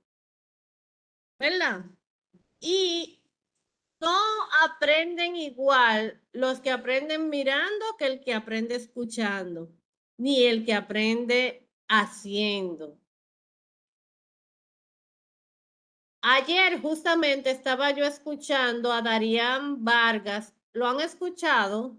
¿verdad? Y no aprenden igual los que aprenden mirando que el que aprende escuchando, ni el que aprende haciendo. Ayer justamente estaba yo escuchando a Darían Vargas. ¿Lo han escuchado?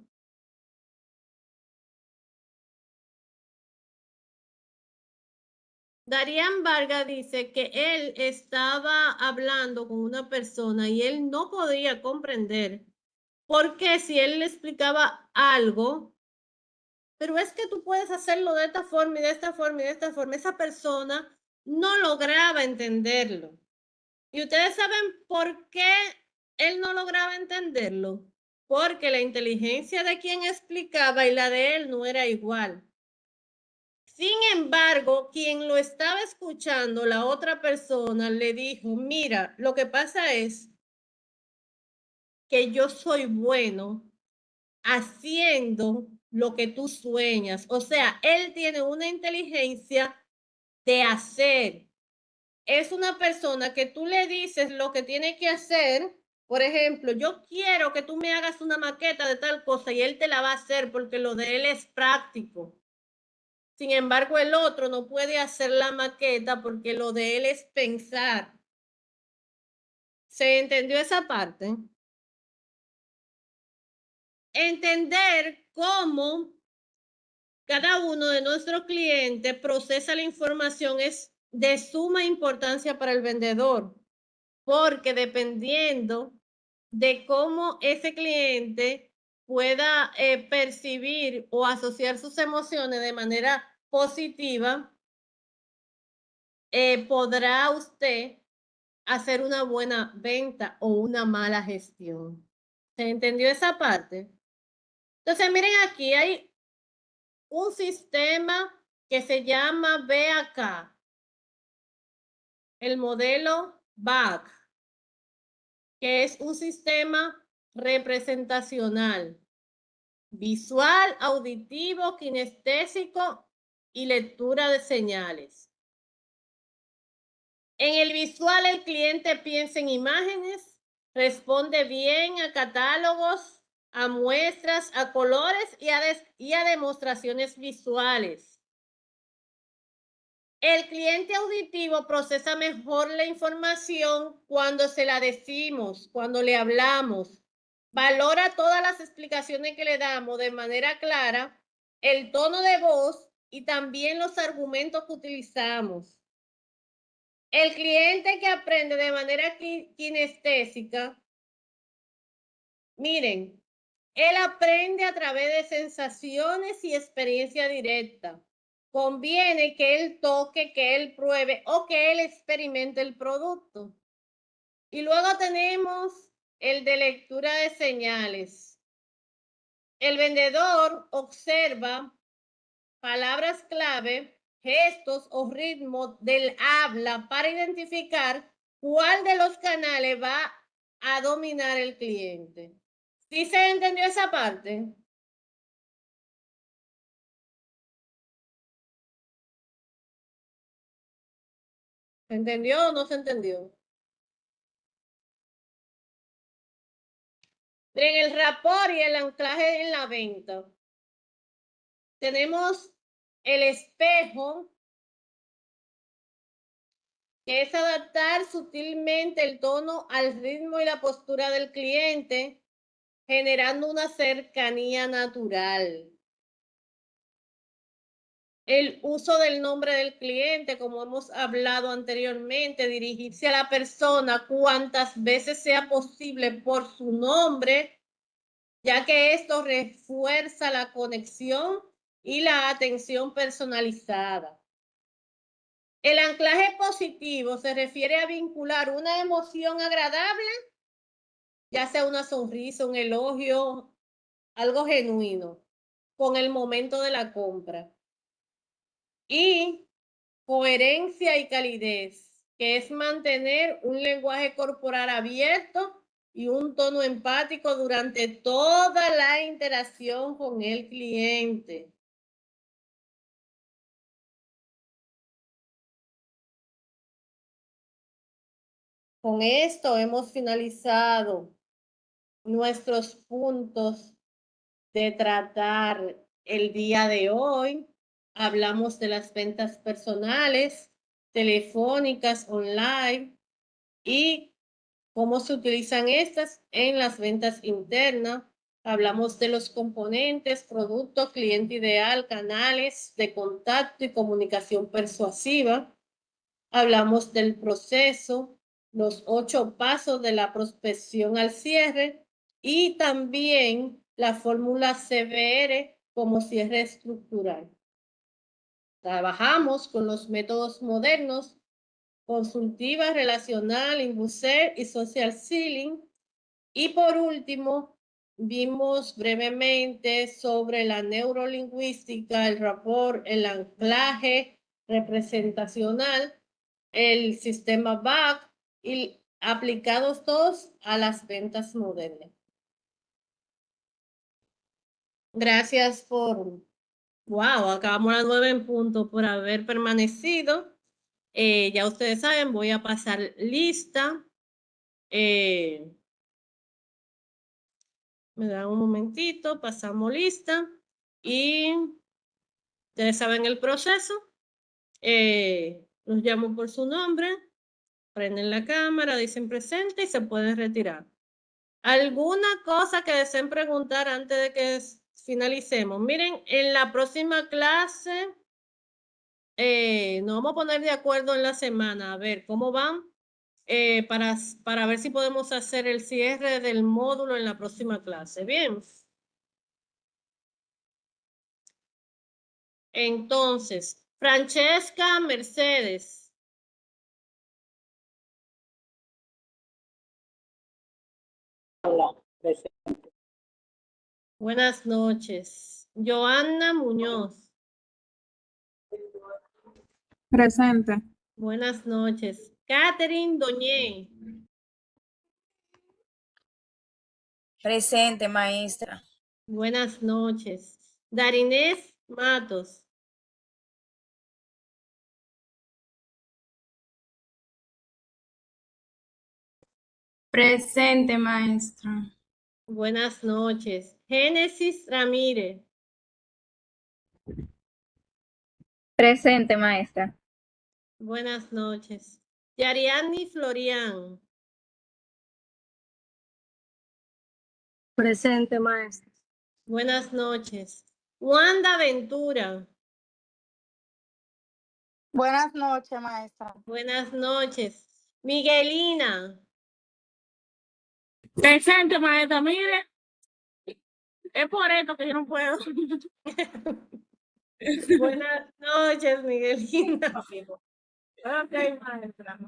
Darían Vargas dice que él estaba hablando con una persona y él no podía comprender por qué si él le explicaba algo, pero es que tú puedes hacerlo de esta forma y de esta forma y de esta forma, esa persona no lograba entenderlo. ¿Y ustedes saben por qué él no lograba entenderlo? Porque la inteligencia de quien explicaba y la de él no era igual. Sin embargo, quien lo estaba escuchando, la otra persona, le dijo, mira, lo que pasa es que yo soy bueno haciendo lo que tú sueñas. O sea, él tiene una inteligencia de hacer. Es una persona que tú le dices lo que tiene que hacer. Por ejemplo, yo quiero que tú me hagas una maqueta de tal cosa y él te la va a hacer porque lo de él es práctico. Sin embargo, el otro no puede hacer la maqueta porque lo de él es pensar. ¿Se entendió esa parte? Entender cómo cada uno de nuestros clientes procesa la información es de suma importancia para el vendedor, porque dependiendo de cómo ese cliente pueda percibir o asociar sus emociones de manera positiva, podrá usted hacer una buena venta o una mala gestión. ¿Se entendió esa parte? Entonces, miren aquí, hay un sistema que se llama BAK, el modelo BAK, que es un sistema representacional, visual, auditivo, kinestésico y lectura de señales. En el visual, el cliente piensa en imágenes, responde bien a catálogos, a muestras, a colores y a demostraciones visuales. El cliente auditivo procesa mejor la información cuando se la decimos, cuando le hablamos. Valora todas las explicaciones que le damos de manera clara, el tono de voz y también los argumentos que utilizamos. El cliente que aprende de manera kinestésica, miren, él aprende a través de sensaciones y experiencia directa. Conviene que él toque, que él pruebe o que él experimente el producto. Y luego tenemos el de lectura de señales. El vendedor observa palabras clave, gestos o ritmo del habla para identificar cuál de los canales va a dominar el cliente. ¿Sí se entendió esa parte? ¿Se entendió o no se entendió? Miren, el rapport y el anclaje en la venta. tenemos el espejo, que es adaptar sutilmente el tono al ritmo y la postura del cliente, generando una cercanía natural. El uso del nombre del cliente, como hemos hablado anteriormente, dirigirse a la persona cuantas veces sea posible por su nombre, ya que esto refuerza la conexión y la atención personalizada. El anclaje positivo se refiere a vincular una emoción agradable, ya sea una sonrisa, un elogio, algo genuino, con el momento de la compra. Y coherencia y calidez, que es mantener un lenguaje corporal abierto y un tono empático durante toda la interacción con el cliente. Con esto hemos finalizado nuestros puntos de tratar el día de hoy. Hablamos de las ventas personales, telefónicas, online y cómo se utilizan estas en las ventas internas. Hablamos de los componentes, producto, cliente ideal, canales de contacto y comunicación persuasiva. Hablamos del proceso, los 8 pasos de la prospección al cierre y también la fórmula CBR como cierre estructural. Trabajamos con los métodos modernos, consultiva, relacional, Inbuser y social selling. Y por último, vimos brevemente sobre la neurolingüística, el rapport, el anclaje representacional, el sistema BAC y aplicados todos a las ventas modernas. Gracias por, wow, acabamos a las 9 en punto por haber permanecido. Ya ustedes saben, voy a pasar lista. Me dan un momentito, pasamos lista y ustedes saben el proceso. Los llamo por su nombre, prenden la cámara, dicen presente y se pueden retirar. ¿Alguna cosa que deseen preguntar antes de que finalicemos? Miren, en la próxima clase nos vamos a poner de acuerdo en la semana, a ver cómo van, para ver si podemos hacer el cierre del módulo en la próxima clase. Bien. Entonces, Francesca Mercedes. Hola, Buenas noches. Joanna Muñoz. Presente. Buenas noches. Catherine Doñé. Presente, maestra. Buenas noches. Darinés Matos. Presente, maestra. Buenas noches. Génesis Ramírez. Presente, maestra. Buenas noches. Yariani Florian. Presente, maestra. Buenas noches. Wanda Ventura. Buenas noches, maestra. Buenas noches. Miguelina. Presente, maestra, mire, es por esto que yo no puedo. Buenas noches, Miguelina. Ok, maestra.